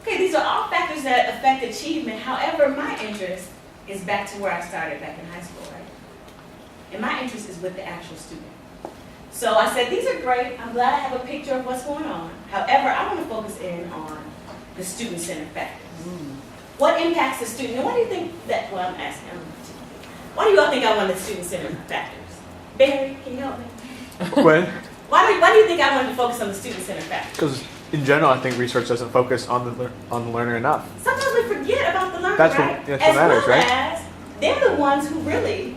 okay, these are all factors that affect achievement. However, my interest is back to where I started back in high school, right? And my interest is with the actual student. So I said, these are great. I'm glad I have a picture of what's going on. However, I want to focus in on the student-centered factors. What impacts the student? And what do you think that, well, I'm asking, why do you all think I wanted student-centered factors? Barry, can you help me? When? Why do you think I wanted to focus on the student-centered factors? Because in general, I think research doesn't focus on the learner enough. Sometimes we forget about the learner, That's right? what matters, well right? As they're the ones who really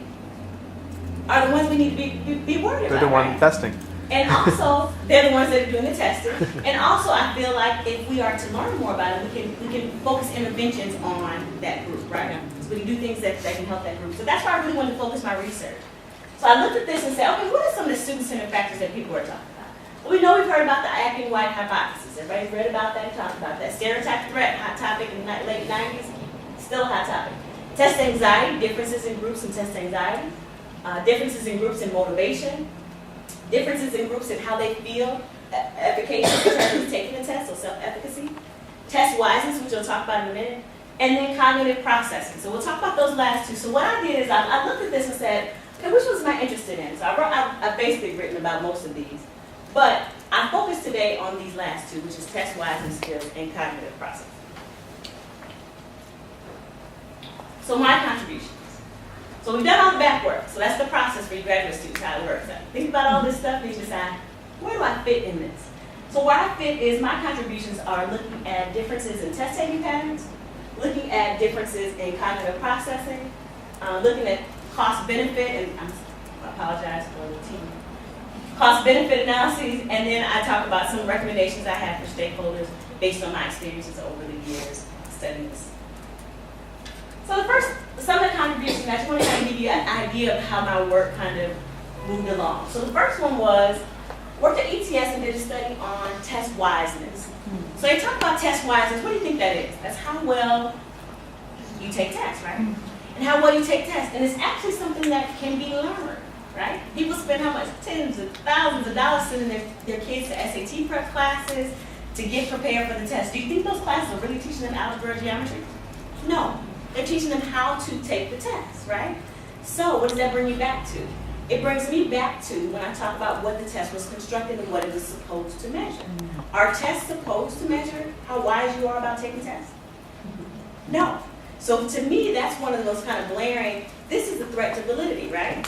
are the ones we need to be worried about. They're the one right? testing. And also, they're the ones that are doing the testing. And also, I feel like if we are to learn more about it, we can focus interventions on that group, right? So we can do things that can help that group. So that's why I really wanted to focus my research. So I looked at this and said, okay, what are some of the student-centered factors that people are talking about? Well, we know we've heard about the acting white hypothesis. Everybody's read about that, talked about that. Stereotype threat, hot topic in the late 90s, still a hot topic. Test anxiety, differences in groups in test anxiety. Differences in groups in motivation. Differences in groups in how they feel efficacious in terms of taking the test, or self-efficacy. Testwiseness, which we'll talk about in a minute. And then cognitive processing. So we'll talk about those last two. So what I did is I looked at this and said, okay, which ones am I interested in? So I've basically written about most of these. But I focused today on these last two, which is testwiseness skills and cognitive processing. So my contributions. So we've done all the back work. So that's the process for you graduate students, how it works out. Think about all this stuff, and you decide, where do I fit in this? So where I fit is my contributions are looking at differences in test taking patterns, looking at differences in cognitive processing, looking at cost-benefit, and I apologize for the team. Cost-benefit analyses, and then I talk about some recommendations I have for stakeholders based on my experiences over the years studying this. So some of the contributions, I just want to kind of give you an idea of how my work kind of moved along. So the first one was, worked at ETS and did a study on testwiseness. So they talk about testwiseness. What do you think that is? That's how well you take tests, right? And how well you take tests. And it's actually something that can be learned, right? People spend how much? Tens of thousands of dollars sending their kids to SAT prep classes to get prepared for the test. Do you think those classes are really teaching them algebra or geometry? No. They're teaching them how to take the test, right? So what does that bring you back to? It brings me back to when I talk about what the test was constructed and what it was supposed to measure. Are tests supposed to measure how wise you are about taking tests? No. So to me, that's one of those kind of glaring, this is a threat to validity, right?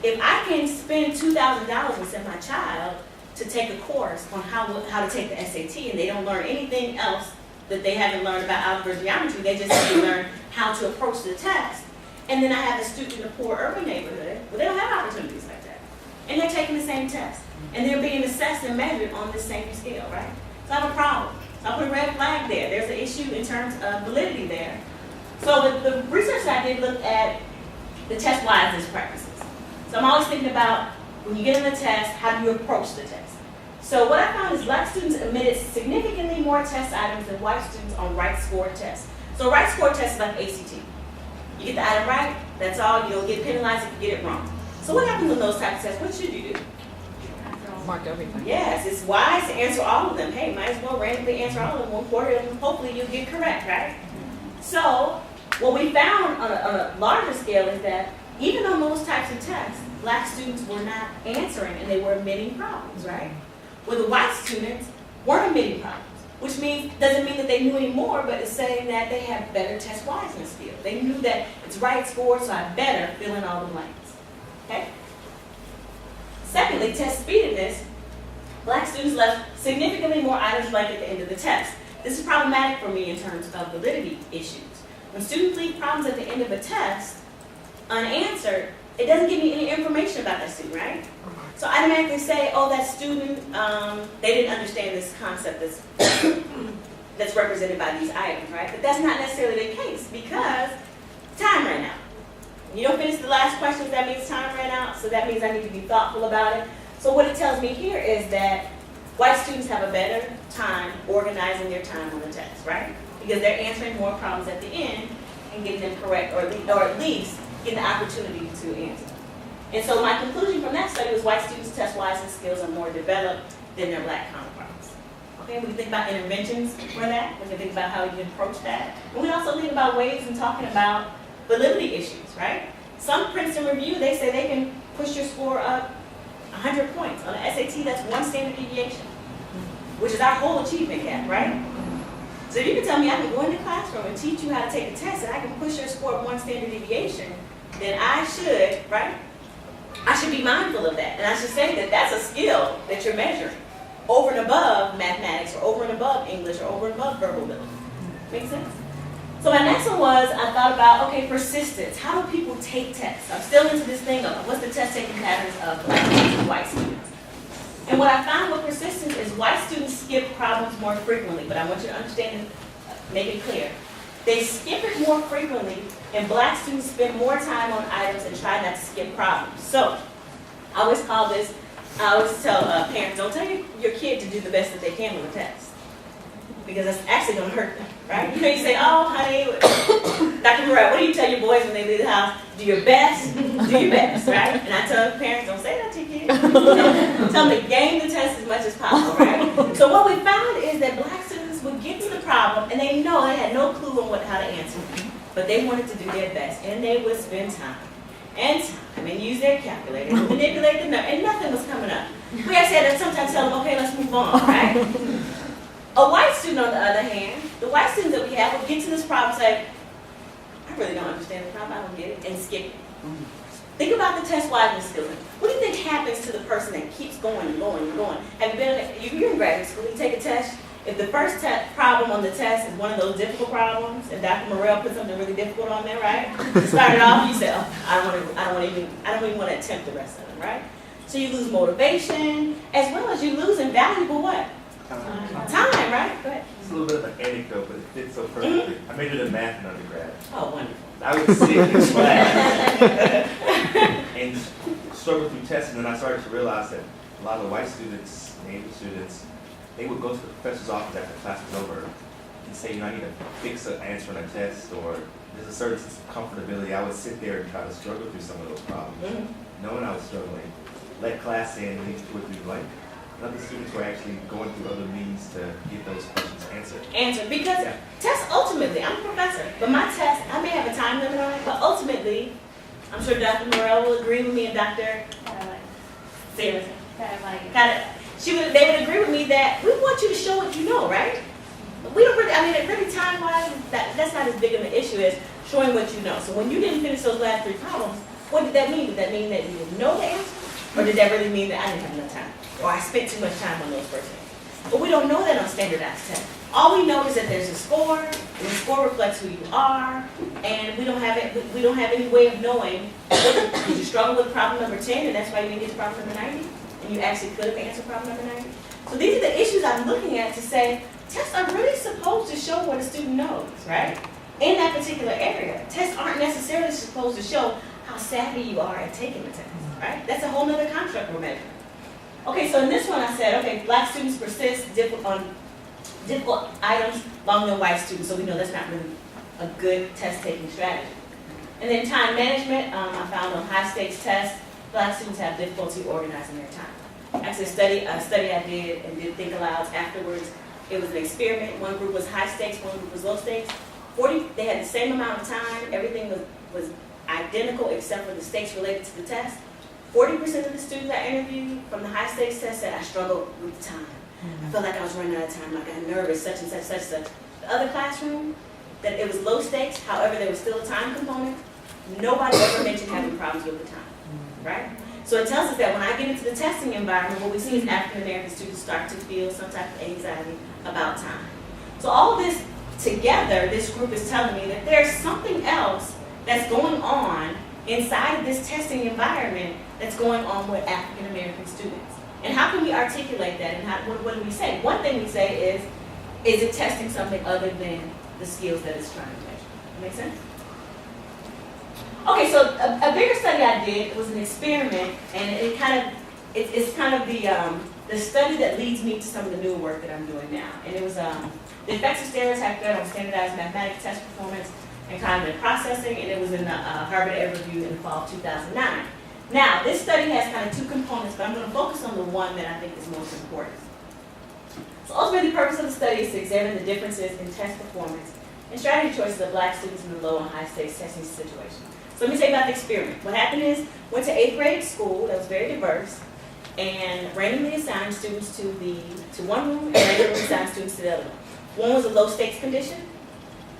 If I can spend $2,000 and send my child to take a course on how to take the SAT and they don't learn anything else that they haven't learned about algebra or geometry, they just simply learn how to approach the test. And then I have a student in a poor urban neighborhood where they don't have opportunities like that. And they're taking the same test. And they're being assessed and measured on the same scale, right? So I have a problem. So I put a red flag there. There's an issue in terms of validity there. So the research that I did looked at the testwiseness practices. So I'm always thinking about when you get in the test, how do you approach the test? So what I found is black students omitted significantly more test items than white students on right score tests. So right score test is like ACT. You get the item right, that's all, you'll get penalized if you get it wrong. So what happens on those types of tests? What should you do? Mark everything. Yes, it's wise to answer all of them. Hey, might as well randomly answer all of them, 1/4 of them, hopefully you'll get correct, right? So what we found on a larger scale is that even on those types of tests, black students were not answering and they were omitting problems, right? Where the white students weren't omitting problems, which doesn't mean that they knew any more, but it's saying that they have better Testwiseness skills. They knew that it's right score, so I better fill in all the blanks, okay? Secondly, test speediness. Black students left significantly more items blank at the end of the test. This is problematic for me in terms of validity issues. When students leave problems at the end of a test unanswered, it doesn't give me any information about that student, right? So I automatically say, oh, that student, they didn't understand this concept that's represented by these items, right? But that's not necessarily the case because time ran out. You don't finish the last questions, that means time ran out, so that means I need to be thoughtful about it. So what it tells me here is that white students have a better time organizing their time on the test, right? Because they're answering more problems at the end and getting them correct, or at least getting the opportunity to answer. And so my conclusion from that study was white students' Testwiseness skills are more developed than their black counterparts. Okay, we can think about interventions for that. We can think about how you can approach that. And we can also think about ways in talking about validity issues, right? Some Princeton review, they say they can push your score up 100 points. On the SAT, that's 1 standard deviation, which is our whole achievement gap, right? So if you can tell me I can go in the classroom and teach you how to take a test and I can push your score up 1 standard deviation, then I should, right? I should be mindful of that. And I should say that that's a skill that you're measuring over and above mathematics or over and above English or over and above verbal ability. Make sense? So my next one was, I thought about, okay, persistence. How do people take tests? I'm still into this thing of what's the test taking patterns of black students and white students. And what I found with persistence is white students skip problems more frequently, but I want you to understand and make it clear. They skip it more frequently, and black students spend more time on items and try not to skip problems. So I always tell parents, don't tell your kid to do the best that they can on the test, because that's actually going to hurt them, right? You know, you say, oh, honey, Dr. Morel, what do you tell your boys when they leave the house? Do your best, right? And I tell parents, don't say that to your kids. Tell them to game the test as much as possible, right? So what we found is that black students would get to the problem, and they know they had no clue on how to answer it, but they wanted to do their best, and they would spend time and use their calculator and manipulate the number, and nothing was coming up. We actually had to sometimes tell them, okay, let's move on, right? A white student, on the other hand, the white students that we have would get to this problem and say, I really don't understand the problem, I don't get it, and skip it. Think about the Testwiseness skills. What do you think happens to the person that keeps going and going and going? Have you been, you're in graduate school, you take a test, if the first problem on the test is one of those difficult problems, and Dr. Morel put something really difficult on there, right? You started off, you said, oh, I don't even want to attempt the rest of them, right? So you lose motivation, as well as you lose invaluable what? Time, right? Go ahead. It's a little bit of an anecdote, but it fits so perfectly. I majored in math in undergrad. Oh, wonderful. I would sit in class and struggle through tests, and then I started to realize that a lot of the white students, Asian students, they would go to the professor's office after class was over and say, you know, I need to fix an answer on a test, or there's a certain sense of comfortability. I would sit there and try to struggle through some of those problems, knowing I was struggling. Let class in, leave 2 or 3 blank. Other students were actually going through other means to get those questions answered. Because tests ultimately, I'm a professor, but my test, I may have a time limit on it, but ultimately, I'm sure Dr. Morel will agree with me, and Dr. They would agree with me that we want you to show what you know, right? We don't really, really time-wise, that's not as big of an issue as showing what you know. So when you didn't finish those last 3 problems, what did that mean? Did that mean that you didn't know the answer? Or did that really mean that I didn't have enough time? Or I spent too much time on those first things? But we don't know that on standardized tests. All we know is that there's a score, and the score reflects who you are, and we don't have any way of knowing, did you struggle with problem number 10, and that's why you didn't get to problem number 90? And you actually could have answered problem number 90? So these are the issues I'm looking at to say, tests are really supposed to show what a student knows, right? In that particular area. Tests aren't necessarily supposed to show how savvy you are at taking the test, right? That's a whole other construct we're measuring. Okay, so in this one I said, okay, black students persist on difficult items longer than white students, so we know that's not really a good test-taking strategy. And then time management, I found on high-stakes tests, black students have difficulty organizing their time. Actually, a study I did and did think alouds afterwards, it was an experiment. One group was high-stakes, one group was low-stakes. They had the same amount of time, everything was identical except for the stakes related to the test. 40% of the students I interviewed from the high-stakes test said, I struggled with the time. I felt like I was running out of time, like I got nervous, such and such, such, such. The other classroom, that it was low stakes, however, there was still a time component. Nobody ever mentioned having problems with the time, right? So it tells us that when I get into the testing environment, what we see is African American students start to feel some type of anxiety about time. So all of this together, this group is telling me that there's something else that's going on inside of this testing environment that's going on with African American students. And how can we articulate that, and what do we say? One thing we say is it testing something other than the skills that it's trying to measure? That make sense? Okay, so a bigger study I did was an experiment, and it's kind of the study that leads me to some of the newer work that I'm doing now. And it was the effects of stereotype threat on standardized mathematics test performance and cognitive processing, and it was in the Harvard Ed Review in the fall of 2009. Now, this study has kind of two components, but I'm going to focus on the one that I think is most important. So ultimately, the purpose of the study is to examine the differences in test performance and strategy choices of black students in the low and high stakes testing situation. So let me tell you about the experiment. What happened is, went to 8th grade school that was very diverse, and randomly assigned students to one room and randomly assigned students to the other one. One was a low stakes condition.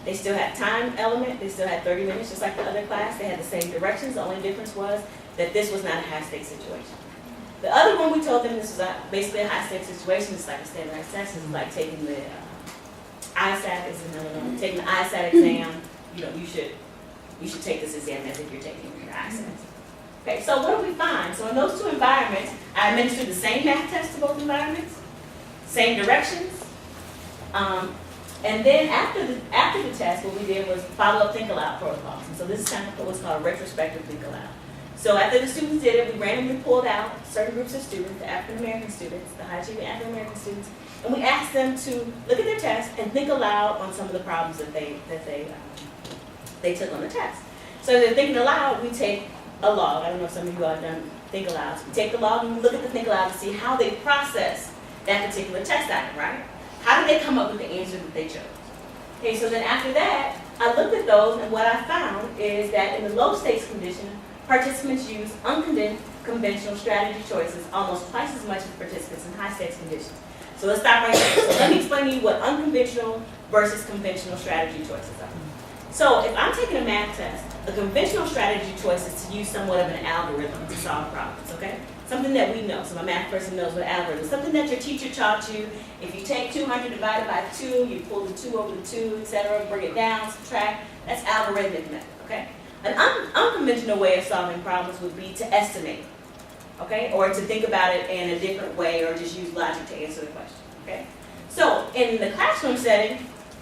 They still had time element. They still had 30 minutes, just like the other class. They had the same directions. The only difference was that this was not a high stakes situation. The other one, we told them this was basically a high stakes situation. It's like a standardized test. It's like taking the ISAT is another one. Taking the ISAT exam. You should take this exam as if you're taking your ISAT. Okay, so what do we find? So in those two environments, I administered the same math test to both environments, same directions. And then after the test, what we did was follow-up think-aloud protocols. And so this is kind of what's called a retrospective think-aloud. So after the students did it, we randomly pulled out certain groups of students, the African-American students, the high-achieving African-American students, and we asked them to look at their test and think aloud on some of the problems that they took on the test. So they're thinking aloud, we take a log. I don't know if some of you all have done think aloud. So we take the log and we look at the think aloud to see how they process that particular test item, right? How did they come up with the answer that they chose? Okay, so then after that, I looked at those, and what I found is that in the low stakes condition, participants use unconventional strategy choices almost twice as much as participants in high stakes conditions. So let's stop right there. So let me explain to you what unconventional versus conventional strategy choices are. So if I'm taking a math test, a conventional strategy choice is to use somewhat of an algorithm to solve problems, okay? Something that we know. So my math person knows what algorithm is. Something that your teacher taught you. If you take 200 divided by 2, you pull the 2 over the 2, etc., bring it down, subtract. That's algorithmic method, okay? An unconventional way of solving problems would be to estimate, okay? Or to think about it in a different way, or just use logic to answer the question, okay? So in the classroom setting,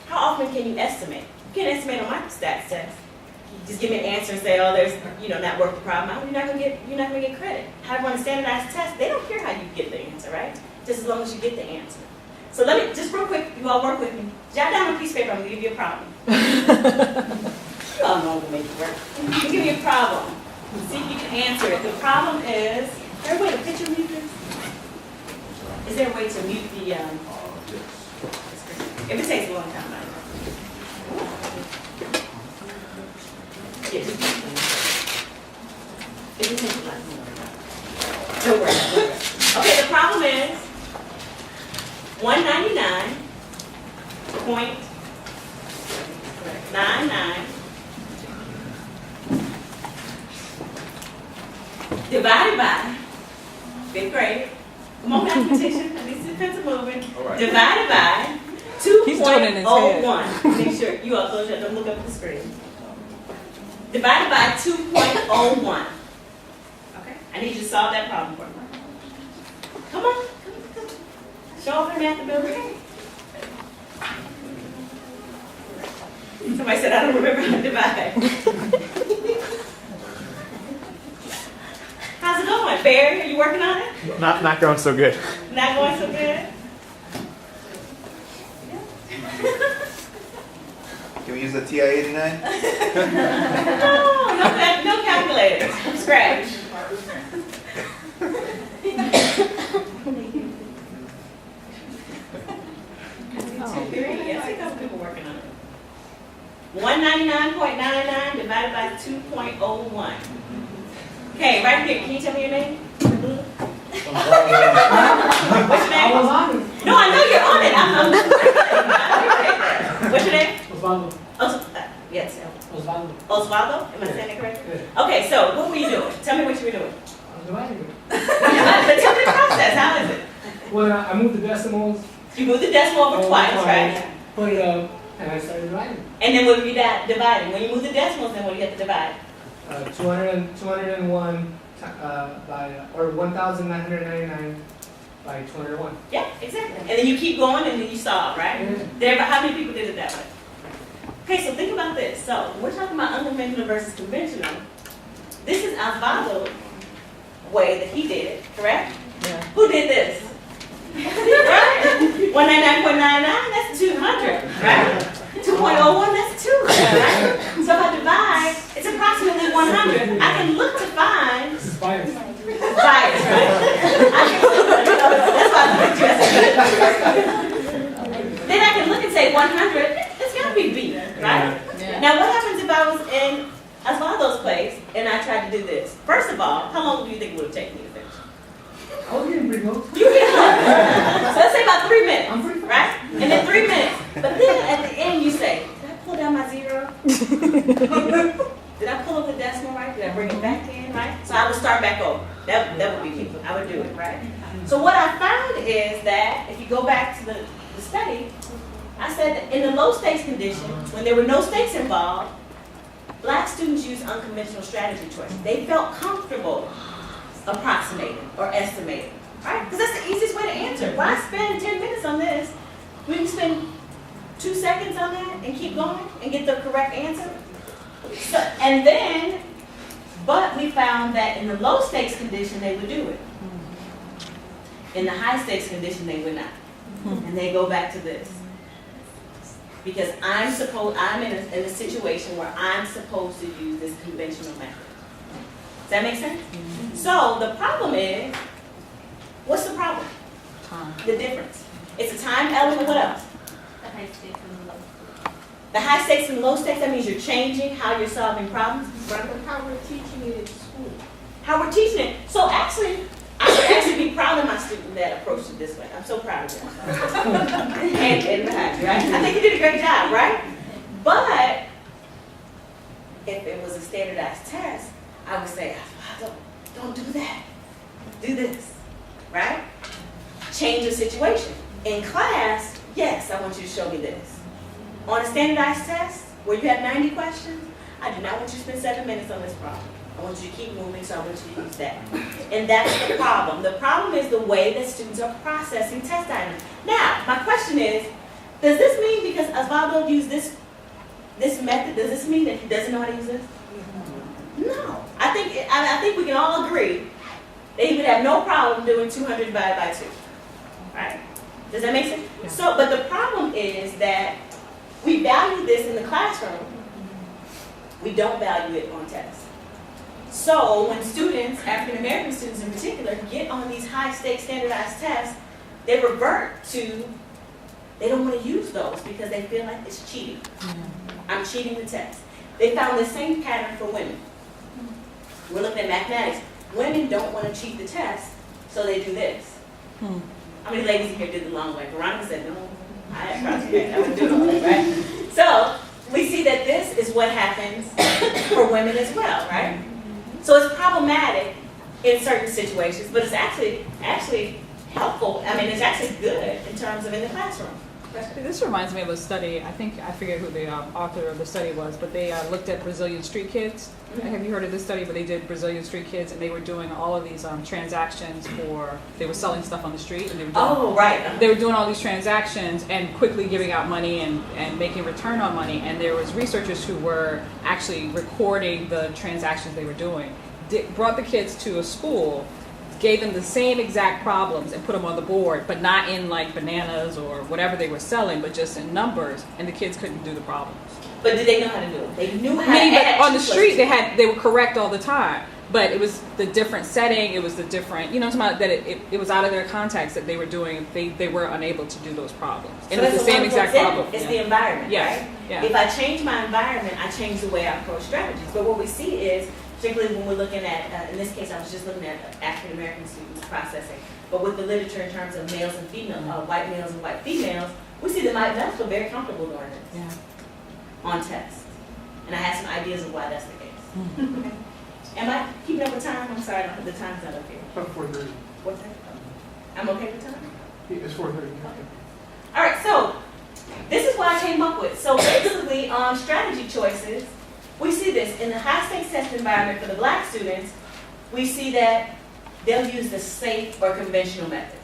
how often can you estimate? You can't estimate on my stats test. You just give me an answer and say, oh, there's, not worth the problem. You're not gonna get credit. However, on a standardized test, they don't care how you get the answer, right? Just as long as you get the answer. So let me, just real quick, you all work with me. Jot down a piece of paper, I'm gonna give you a problem. You all know I'm gonna make it work. I'm gonna give you a problem. See if you can answer it. The problem is there a way to picture mute this? Is there a way to mute the screen? If it takes a long time, I don't know. Yes. It will take a lot more. Don't worry. Okay, the problem is 199.99 divided by 5th grade. Come on, mathematician. At least the pencil moving. Right. Divided by He's doing it in his head. 2.01. Make sure you all close your, don't look up at the screen. Divided by 2.01. Okay? I need you to solve that problem for me. Come on. Show off your math ability. Somebody said, I don't remember how to divide. How's it going? Barry, are you working on it? No. Not going so good. Not going so good? Can we use the TI-89? No calculators from scratch. Yes, I got people working on it. 199.99 divided by 2.01. Okay, right here, can you tell me your name? What's your name? No, I know you're on it. What's your name? Osvaldo. Yes. Osvaldo. Osvaldo? Am I saying it correct? Yeah. Okay, so what were you doing? Tell me what you were doing. I was dividing it. But tell me the process. How is it? Well, I moved the decimals. You moved the decimal over twice, right? Put it up, and I started dividing. And then what were you dividing? When you move the decimals, then what do you have to divide? 201 or 1,999 by 201. Yeah, exactly. And then you keep going and then you solve, right? How many people did it that way? Okay, so think about this. So we're talking about unconventional versus conventional. This is Osvaldo's way that he did it, correct? Yeah. Who did this? Right? 199.99, that's 200, right? 2.01, that's 2, right? So if I divide, it's approximately 100. I can look to find This is bias. bias, right? I can look, that's why I look at you. Then I can look and say 100, it's got to be B, right? Yeah. Now what happens if I was in Osvaldo's place and I tried to do this? First of all, how long do you think it would have taken me to finish? I was getting pretty close. You get so let's say about 3 minutes, I'm pretty fast. right? And then 3 minutes. But then at the end you say, did I pull down my zero? Did I pull up the decimal right? Did I bring it back in, right? So I would start back over. That would be me. I would do it, right? So what I found is that if you go back to the study, I said that in the low stakes condition, when there were no stakes involved, Black students used unconventional strategy choices. They felt comfortable approximating or estimating, right? Because that's the easiest way to answer. Why spend 10 minutes on this? We can spend 2 seconds on that and keep going and get the correct answer. So, and then, but we found that in the low stakes condition, they would do it. In the high stakes condition, they would not. And they go back to this. Because I'm in a situation where I'm supposed to use this conventional method. Does that make sense? So the problem is, what's the problem? Time. The difference. It's a time element. What else? The high stakes and the low stakes. The high stakes and low stakes, that means you're changing how you're solving problems. But how we're teaching it in school. How we're teaching it. So actually, I should actually be proud of my student that approached it this way. I'm so proud of them. and behind you, right? I think you did a great job, right? But if it was a standardized test, I would say, don't do that. Do this, right? Change the situation. In class, yes, I want you to show me this. On a standardized test, where you have 90 questions, I do not want you to spend 7 minutes on this problem. I want you to keep moving, so I want you to use that. And that's the problem. The problem is the way that students are processing test items. Now, my question is, does this mean because Osvaldo used this method, does this mean that he doesn't know how to use this? No. I think we can all agree that he would have no problem doing 200 divided by 2. Right? Does that make sense? Yeah. So, but the problem is that we value this in the classroom. We don't value it on tests. So when students, African American students in particular, get on these high stakes standardized tests, they revert to, they don't want to use those because they feel like it's cheating. I'm cheating the test. They found the same pattern for women. We're looking at mathematics. Women don't want to cheat the test, so they do this. How many ladies in here did the long way? Veronica said, no, I approximated. I would do all that, right? So we see that this is what happens for women as well, right? So it's problematic in certain situations, but it's actually helpful. I mean, it's actually good in terms of in the classroom. This reminds me of a study. I forget who the author of the study was, but they looked at Brazilian street kids. Have you heard of this study? But they did Brazilian street kids, and they were doing all of these transactions they were selling stuff on the street, and they were doing, they were doing all these transactions and quickly giving out money and making return on money. And there was researchers who were actually recording the transactions they were doing. Brought the kids to a school gave them the same exact problems and put them on the board, but not in like bananas or whatever they were selling, but just in numbers, and the kids couldn't do the problems. But did they know how to do it? They knew how Meaning to that add on the 2 plus street 2. they were correct all the time, but it was the different setting, it was the different, you know, that it was out of their context that they were doing, they were unable to do those problems. And So it's the that's a same wonderful exact example. problem. It's Yeah. the environment, Yes. right? Yeah. If I change my environment, I change the way I approach strategies. But what we see is, particularly when we're looking at, in this case, I was just looking at African American students processing, but with the literature in terms of males and females, white males and white females, we see that my adults were very comfortable doing this Yeah. on tests. And I have some ideas of why that's the case. Okay. Am I keeping up with time? I'm sorry, the time's not up here. About 4:30. What's that? I'm okay with time? It's 4:30. All right, so this is what I came up with. So basically, on strategy choices, we see this in the high-stakes test environment for the black students. We see that they'll use the safe or conventional method.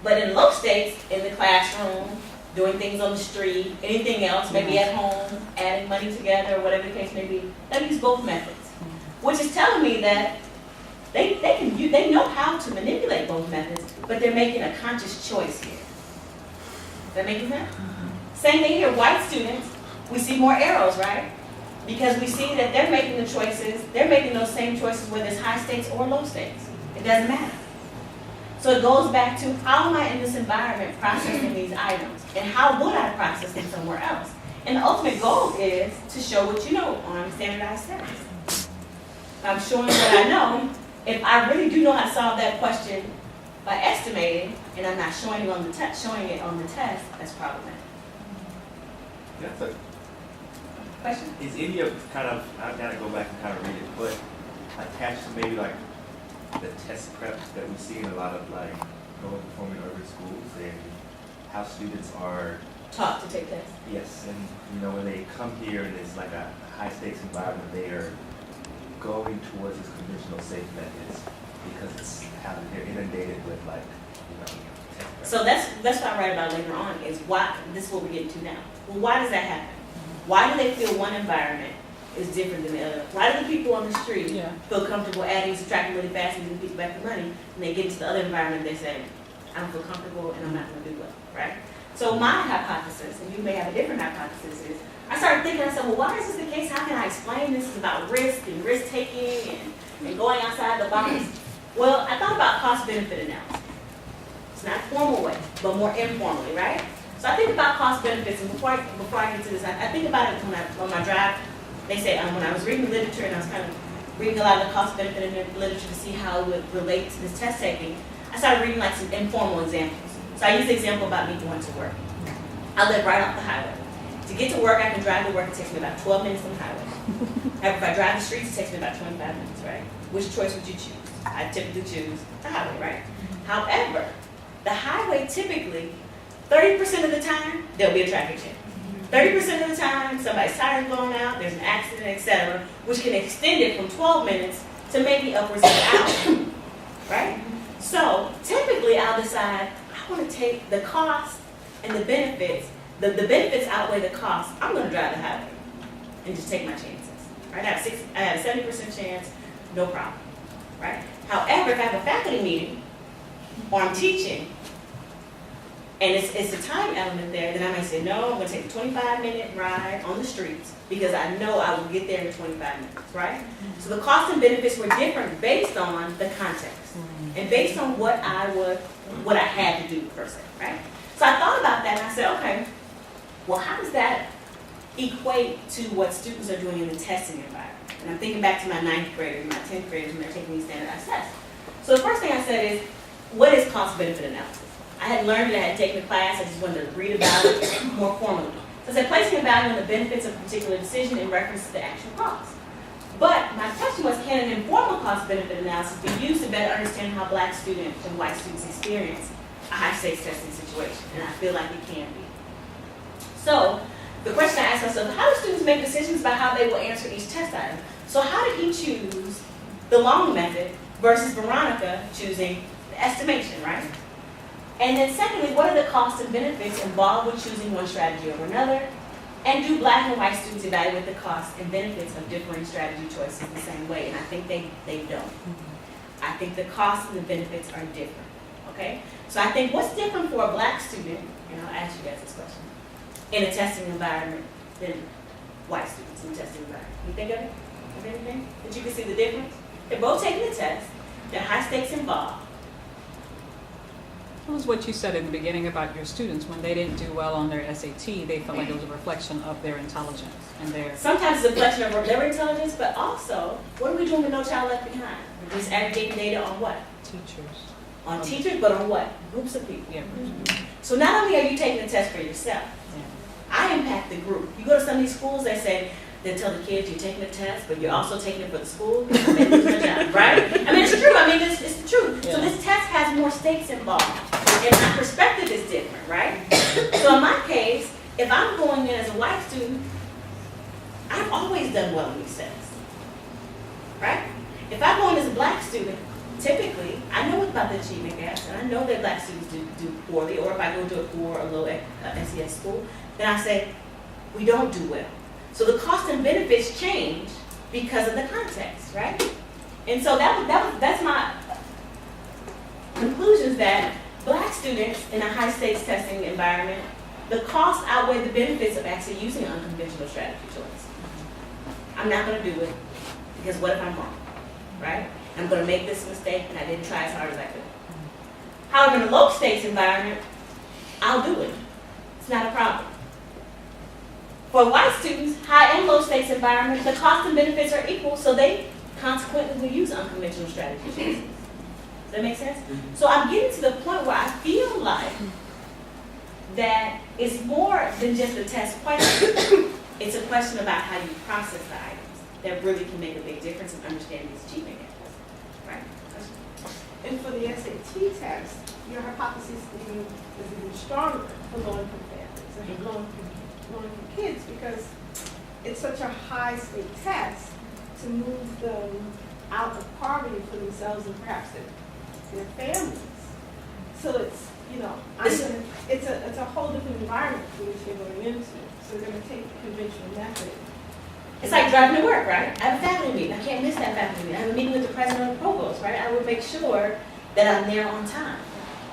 But in low stakes, in the classroom, doing things on the street, anything else, maybe at home, adding money together, or whatever the case may be, they'll use both methods. Which is telling me that they know how to manipulate both methods, but they're making a conscious choice here. Does that make sense? Same thing here, white students, we see more arrows, right? Because we see that they're making the choices, they're making those same choices whether it's high stakes or low stakes. It doesn't matter. So it goes back to how am I in this environment processing these items? And how would I process them somewhere else? And the ultimate goal is to show what you know on standardized tests. I'm showing what I know. If I really do know how to solve that question by estimating, and I'm not showing it on the test, that's problematic. That's a, Question? is any of kind of, I've got to go back and kind of read it, but attached to maybe like the test prep that we see in a lot of like low-performing urban schools and how students are, Taught to take tests. yes, and you know, when they come here and it's like a high-stakes environment, they are going towards these conventional safe methods because it's how they're inundated with like, you know, test prep. So that's what I write about later on is why, this is what we're getting to now. Well, why does that happen? Why do they feel one environment is different than the other? Why do the people on the street Yeah. feel comfortable adding, subtracting really fast and giving people back the money, and they get into the other environment, they say, I don't feel comfortable and I'm not gonna do well, right? So my hypothesis, and you may have a different hypothesis, is I started thinking, I said, well, why is this the case? How can I explain this? It's about risk and risk taking and going outside the box. Well, I thought about cost-benefit analysis. It's not a formal way, but more informally, right? So I think about cost benefits, and before I get to this, I think about it on my drive. They say when I was reading the literature and I was kind of reading a lot of the cost benefit in the literature to see how it would relate to this test taking, I started reading like some informal examples. So I used the example about me going to work. I live right off the highway. To get to work, I can drive to work. It takes me about 12 minutes on the highway. However, if I drive the streets, it takes me about 25 minutes, right? Which choice would you choose? I typically choose the highway, right? However, the highway typically, 30% of the time, there'll be a traffic jam. 30% of the time, somebody's tire blowing out, there's an accident, etc., which can extend it from 12 minutes to maybe upwards of an hour, right? So typically, I'll decide I want to take the cost and the benefits. The benefits outweigh the cost. I'm going to drive the highway and just take my chances. Right? I have a 70% chance, no problem. Right? However, if I have a faculty meeting or I'm teaching, and it's a time element there, then I might say, no, I'm going to take a 25-minute ride on the streets because I know I will get there in 25 minutes, right? So the costs and benefits were different based on the context and based on what I had to do per se, right? So I thought about that and I said, okay, well, how does that equate to what students are doing in the testing environment? And I'm thinking back to my 9th graders, my 10th graders when they're taking these standardized tests. So the first thing I said is, what is cost-benefit analysis? I had learned it, I had taken the class, I just wanted to read about it more formally. So I said, placing a value on the benefits of a particular decision in reference to the actual cost. But my question was, can an informal cost-benefit analysis be used to better understand how black students and white students experience a high-stakes testing situation? And I feel like it can be. So the question I asked myself, how do students make decisions about how they will answer each test item? So how did he choose the long method versus Veronica choosing the estimation, right? And then secondly, what are the costs and benefits involved with choosing one strategy over another? And do black and white students evaluate the costs and benefits of differing strategy choices the same way? And I think they don't. I think the costs and the benefits are different, okay? So I think what's different for a black student, and I'll ask you guys this question, in a testing environment than white students in a testing environment? You think of it? Of anything? That you can see the difference? They're both taking the test, there are high stakes involved. What was what you said in the beginning about your students? When they didn't do well on their SAT, they felt like it was a reflection of their intelligence and their... Sometimes it's a reflection of their intelligence, but also, what are we doing with No Child Left Behind? We're just aggregating data on what? teachers. On teachers, but on what? Groups of people. Yeah. So not only are you taking the test for yourself, Yeah. I impact the group. You go to some of these schools, they say, they tell the kids you're taking the test, but you're also taking it for the school. They lose their job, right? I mean, it's true. I mean, it's the truth. Yeah. So this test has more stakes involved. And my perspective is different, right? So in my case, if I'm going in as a white student, I've always done well in these tests, right? If I go in as a black student, typically, I know about the achievement gaps, and I know that black students do poorly, or if I go to a poor or low SES school, then I say, we don't do well. So the cost and benefits change because of the context, right? And so that's my conclusions, that black students in a high stakes testing environment, the costs outweigh the benefits of actually using an unconventional strategy choice. I'm not going to do it because what if I'm wrong, right? I'm going to make this mistake and I didn't try as hard as I could. However, in a low stakes environment, I'll do it. It's not a problem. For white students, high and low stakes environment, the cost and benefits are equal, so they consequently will use unconventional strategy choices. Does that make sense? So I'm getting to the point where I feel like that it's more than just a test question. It's a question about how you process the items that really can make a big difference in understanding these achievement gaps. Right? And for the SAT test, your hypothesis is even stronger for low-income families and low-income kids, because it's such a high-stake test to move them out of poverty for themselves and perhaps their families. So it's, it's a whole different environment for which they're going into. So they're going to take the conventional method. It's like driving to work, right? I have a faculty meeting. I can't miss that faculty meeting. I have a meeting with the president of the provost, right? I would make sure that I'm there on time.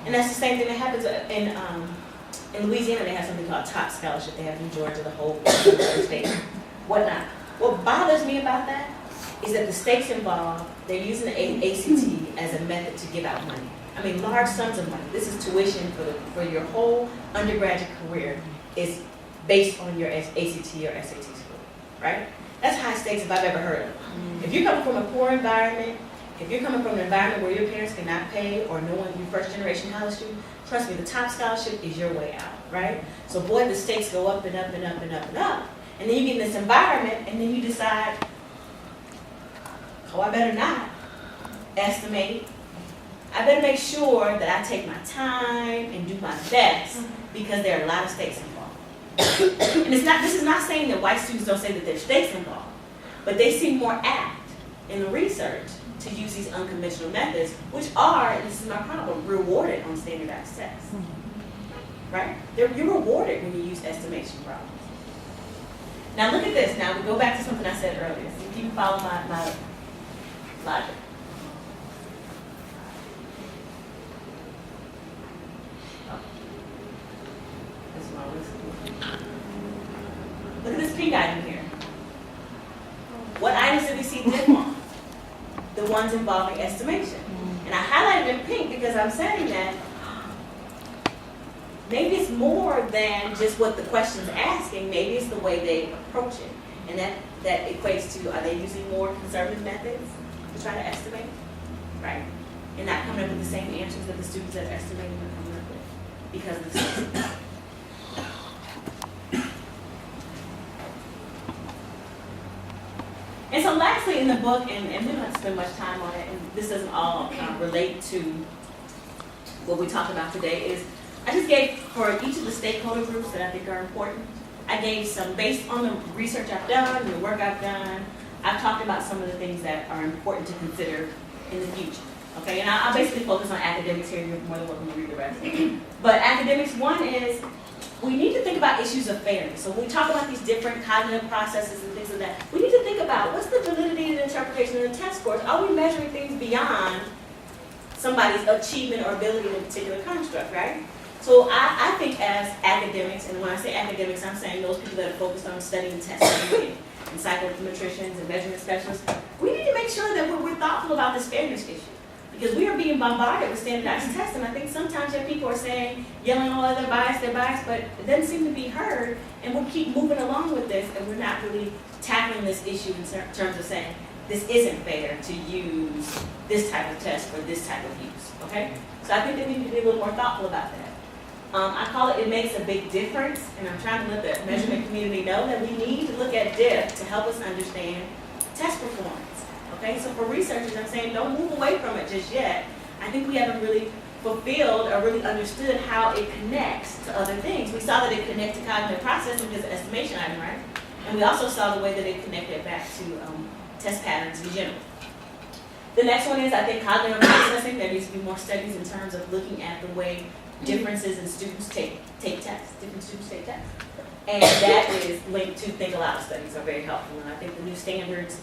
And that's the same thing that happens in Louisiana. They have something called top scholarship. They have in Georgia, the whole state, whatnot. What bothers me about that is that the stakes involved, they're using the ACT as a method to give out money. I mean, large sums of money. This is tuition for your whole undergraduate career is based on your ACT or SAT score, right? That's high stakes if I've ever heard of it. If you're coming from a poor environment, if you're coming from an environment where your parents cannot pay or no one, you're first generation college student, trust me, the top scholarship is your way out, right? So boy, the stakes go up and up and up and up and up. And then you get in this environment and then you decide, oh, I better not estimate. I better make sure that I take my time and do my best because there are a lot of stakes involved. And this is not saying that white students don't say that there's stakes involved, but they seem more apt in the research to use these unconventional methods, which are, and this is my problem, rewarded on standardized tests. Right? You're rewarded when you use estimation problems. Now look at this. Now we go back to something I said earlier. So you can follow my logic. Look at this pink item here. What items did we see dip on? The ones involving estimation. And I highlighted in pink because I'm saying that maybe it's more than just what the question's asking. Maybe it's the way they approach it. And that equates to, are they using more conservative methods to try to estimate? Right? And not coming up with the same answers that the students that are estimating are coming up with because of the system. And so lastly in the book, and we don't have to spend much time on it, and this doesn't all relate to what we talked about today, is I just gave, for each of the stakeholder groups that I think are important, I gave some, based on the research I've done and the work I've done, I've talked about some of the things that are important to consider in the future. Okay, and I'll basically focus on academics here. You're more than welcome to read the rest. But academics, one is, we need to think about issues of fairness. So when we talk about these different cognitive processes and things like that, we need to think about what's the validity and interpretation of the test scores. Are we measuring things beyond somebody's achievement or ability in a particular construct, right? So I think as academics, and when I say academics, I'm saying those people that are focused on studying testing and psychometricians and measurement specialists, we need to make sure that we're thoughtful about this fairness issue. Because we are being bombarded with standardized tests, and I think sometimes that people are saying, yelling, oh, they're biased, but it doesn't seem to be heard, and we'll keep moving along with this, and we're not really tackling this issue in terms of saying, this isn't fair to use this type of test for this type of use, okay? So I think that we need to be a little more thoughtful about that. I call it makes a big difference, and I'm trying to let the measurement community know that we need to look at DIF to help us understand test performance. Okay, so for researchers, I'm saying don't move away from it just yet. I think we haven't really fulfilled or really understood how it connects to other things. We saw that it connected to cognitive processing because of estimation item, right? And we also saw the way that it connected back to test patterns in general. The next one is, I think, cognitive processing. There needs to be more studies in terms of looking at the way differences in students take tests, different students take tests. And that is linked to think aloud studies are very helpful. And I think the new standards,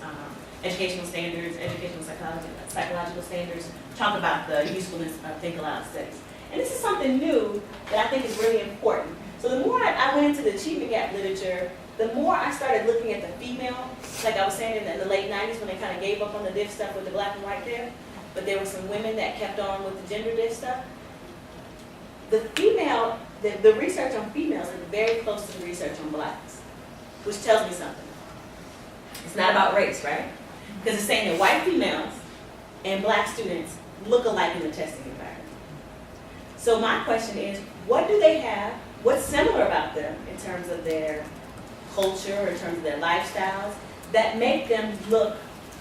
educational standards, educational psychological standards talk about the usefulness of think aloud studies. And this is something new that I think is really important. So the more I went into the achievement gap literature, the more I started looking at the female, like I was saying in the late 90s when they kind of gave up on the diff stuff with the black and white diff, but there were some women that kept on with the gender diff stuff. The female, the research on females is very close to the research on blacks, which tells me something. It's not about race, right? Because it's saying that white females and black students look alike in the testing environment. So my question is, what do they have? What's similar about them in terms of their culture, or in terms of their lifestyles, that make them look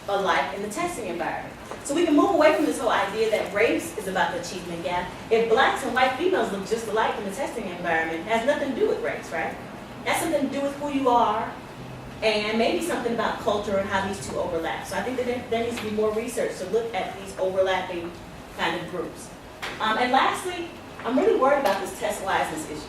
alike in the testing environment? So we can move away from this whole idea that race is about the achievement gap. If blacks and white females look just alike in the testing environment, it has nothing to do with race, right? It has something to do with who you are, and maybe something about culture and how these two overlap. So I think that there needs to be more research to look at these overlapping kind of groups. And lastly, I'm really worried about this Testwiseness issue.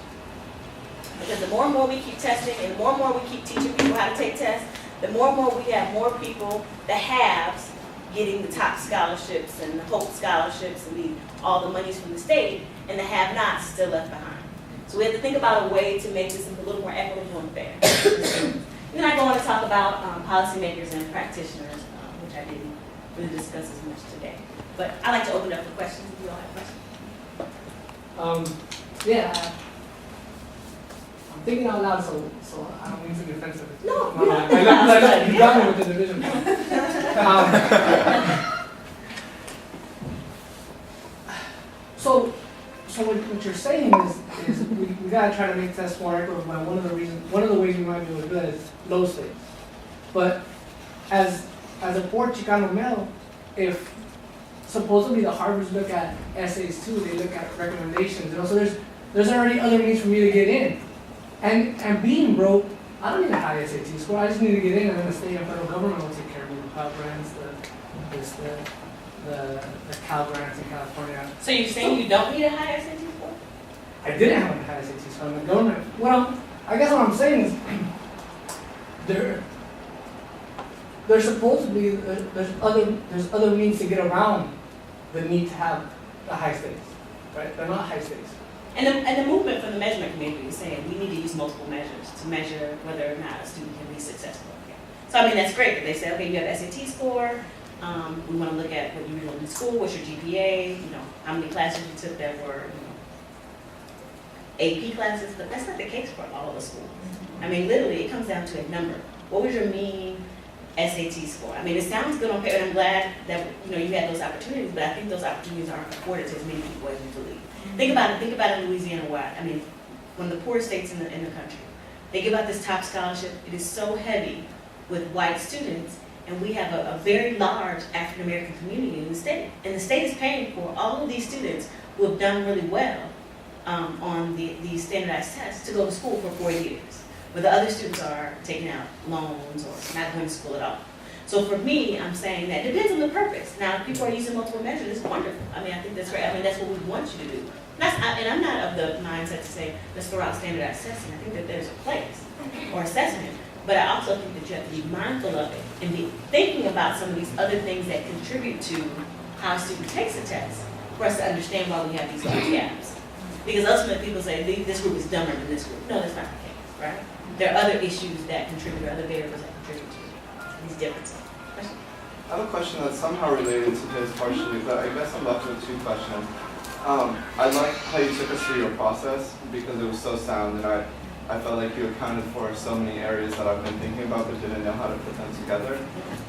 Because the more and more we keep testing, and the more and more we keep teaching people how to take tests, the more and more we have more people, the haves, getting the top scholarships and the Hope scholarships and all the monies from the state, and the have-nots still left behind. So we have to think about a way to make this a little more equitable and fair. Then I go on to talk about policymakers and practitioners, which I didn't really discuss as much today. But I like to open up for questions if you all have questions. Yeah. I'm thinking out loud, so I don't mean to be offensive. No, You got me with the division. So what you're saying is we gotta try to make tests more equitable. But one of the ways we might be able to do that is low stakes. But as a poor Chicano male, if supposedly the Harvards look at essays too, they look at recommendations, and also there's already other means for me to get in. And being broke, I don't need a high SAT score. I just need to get in, and then the state and federal government will take care of me. The Pell Grants, the Cal Grants in California. So you're saying you don't need a high SAT score? I didn't have a high SAT score. The government. Well, I guess what I'm saying is there's supposedly there's other means to get around the need to have the high stakes, right? They're not high stakes. And the movement from the measurement community is saying we need to use multiple measures to measure whether or not a student can be successful. So I mean, that's great that they say, okay, you have SAT score, we want to look at what you were doing in school, what's your GPA, how many classes you took that were, AP classes, but that's not the case for all of the schools. I mean, literally, it comes down to a number. What was your mean SAT score? I mean, it sounds good on paper, and I'm glad that, you had those opportunities, but I think those opportunities aren't afforded to as many people as you believe. Think about it in Louisiana, one of the poorest states in the country. They give out this top scholarship. It is so heavy with white students, and we have a very large African American community in the state. And the state is paying for all of these students who have done really well on these standardized tests to go to school for 4 years, where the other students are taking out loans or not going to school at all. So for me, I'm saying that it depends on the purpose. Now, if people are using multiple measures, it's wonderful. I mean, I think that's great. I mean, that's what we want you to do. And I'm not of the mindset to say, let's throw out standardized testing. I think that there's a place or assessment. But I also think that you have to be mindful of it and be thinking about some of these other things that contribute to how a student takes a test. for us to understand why we have these large gaps. Because ultimately people say, this group is dumber than this group. No, that's not the case, right? There are other issues that contribute, other variables that contribute to these differences. Question? I have a question that's somehow related to this partially, but I guess I'm left with two questions. I like how you took us through your process because it was so sound, and I felt like you accounted for so many areas that I've been thinking about but didn't know how to put them together.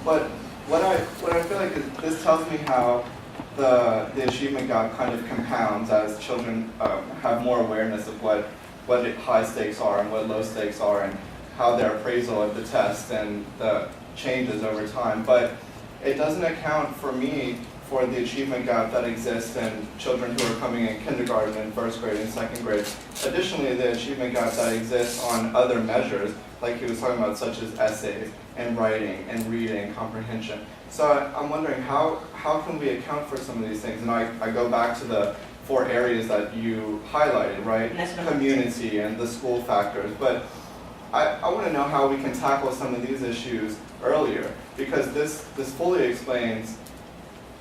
But what I feel like is this tells me how the achievement gap kind of compounds as children have more awareness of what high stakes are and what low stakes are, and how their appraisal of the test and the changes over time. But it doesn't account for me for the achievement gap that exists in children who are coming in kindergarten and first grade and second grade. Additionally, the achievement gap that exists on other measures, like he was talking about, such as essays and writing and reading comprehension. So I'm wondering how can we account for some of these things? And I go back to the 4 areas that you highlighted, right? Community and the school factors. But I want to know how we can tackle some of these issues earlier, because this fully explains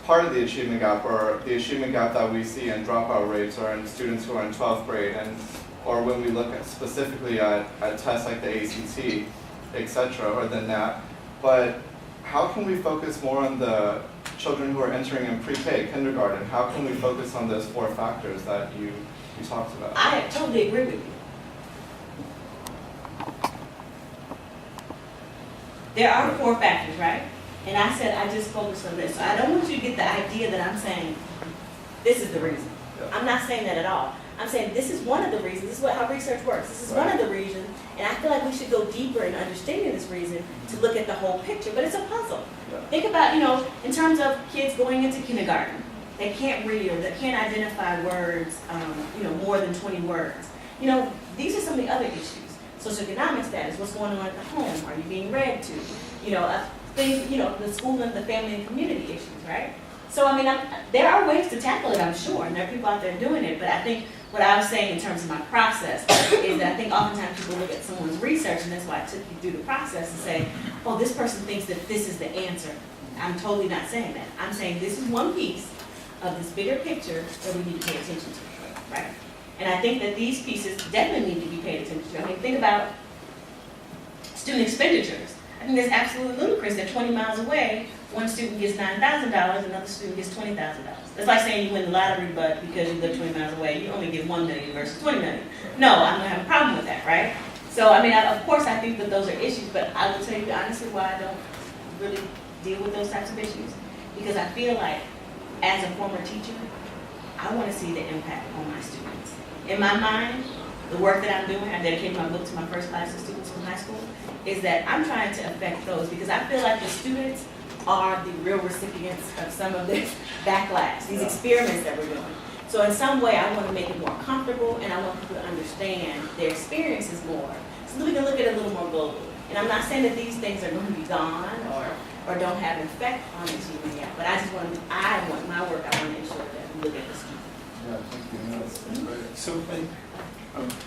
part of the achievement gap, or the achievement gap that we see in dropout rates or in students who are in 12th grade, or when we look at specifically at tests like the ACT, etc., or the NAT. But how can we focus more on the children who are entering in pre-K, kindergarten? How can we focus on those 4 factors that you talked about? I totally agree with you. There are 4 factors, right? And I said I just focused on this. So I don't want you to get the idea that I'm saying this is the reason. Yeah. I'm not saying that at all. I'm saying this is one of the reasons. This is how research works. This is one of the reasons. And I feel like we should go deeper in understanding this reason to look at the whole picture. But it's a puzzle. Yeah. Think about, in terms of kids going into kindergarten. They can't read or they can't identify words, more than 20 words. These are some of the other issues. Socioeconomic status, what's going on at the home? Are you being read to? Things, the school and the family and community issues, right? So, there are ways to tackle it, I'm sure, and there are people out there doing it, but I think what I was saying in terms of my process is that I think oftentimes people look at someone's research, and that's why I took you through the process and say, oh, this person thinks that this is the answer. I'm totally not saying that. I'm saying this is one piece of this bigger picture that we need to pay attention to, right? And I think that these pieces definitely need to be paid attention to. Think about student expenditures. I think that's absolutely ludicrous that 20 miles away, one student gets $9,000, another student gets $20,000. That's like saying you win the lottery, but because you live 20 miles away, you only get $1 million versus $20 million. No, I'm gonna have a problem with that, right? So, of course, I think that those are issues, but I will tell you honestly why I don't really deal with those types of issues. Because I feel like, as a former teacher, I want to see the impact on my students. In my mind, the work that I'm doing, I dedicated my book to my first class of students from high school, is that I'm trying to affect those, because I feel like the students are the real recipients of some of this backlash, these experiments that we're doing. So in some way, I want to make it more comfortable, and I want people to understand their experiences more, so that we can look at it a little more globally. And I'm not saying that these things are going to be gone or don't have an effect on achievement yet, but I want my work, I want to ensure that we look at the student. Yeah, thank you. That's great. So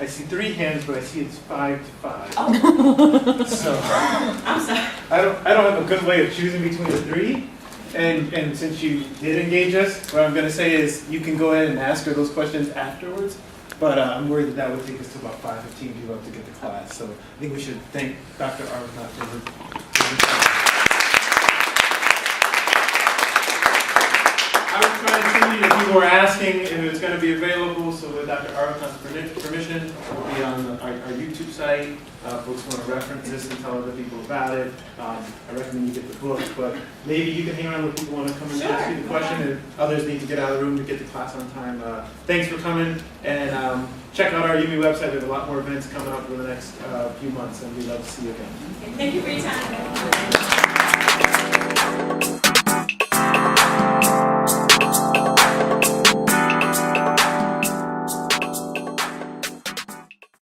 I see 3 hands, but I see it's 5 to 5. Oh. So I'm sorry. I don't have a good way of choosing between the 3. And since you did engage us, what I'm going to say is you can go ahead and ask her those questions afterwards. But I'm worried that would take us to about 5:15 to go up to get the class. So I think we should thank Dr. Arbuthnot for her. I was trying to see if people were asking if it was going to be available. So with Dr. Arbuthnot's permission, it will be on our YouTube site. Folks want to reference this and tell other people about it. I recommend you get the book, but maybe you can hang around with people who want to come and ask you the question, and others need to get out of the room to get to class on time. Thanks for coming, and check out our IUME website. We have a lot more events coming up over the next few months, and we'd love to see you again. Thank you for your time.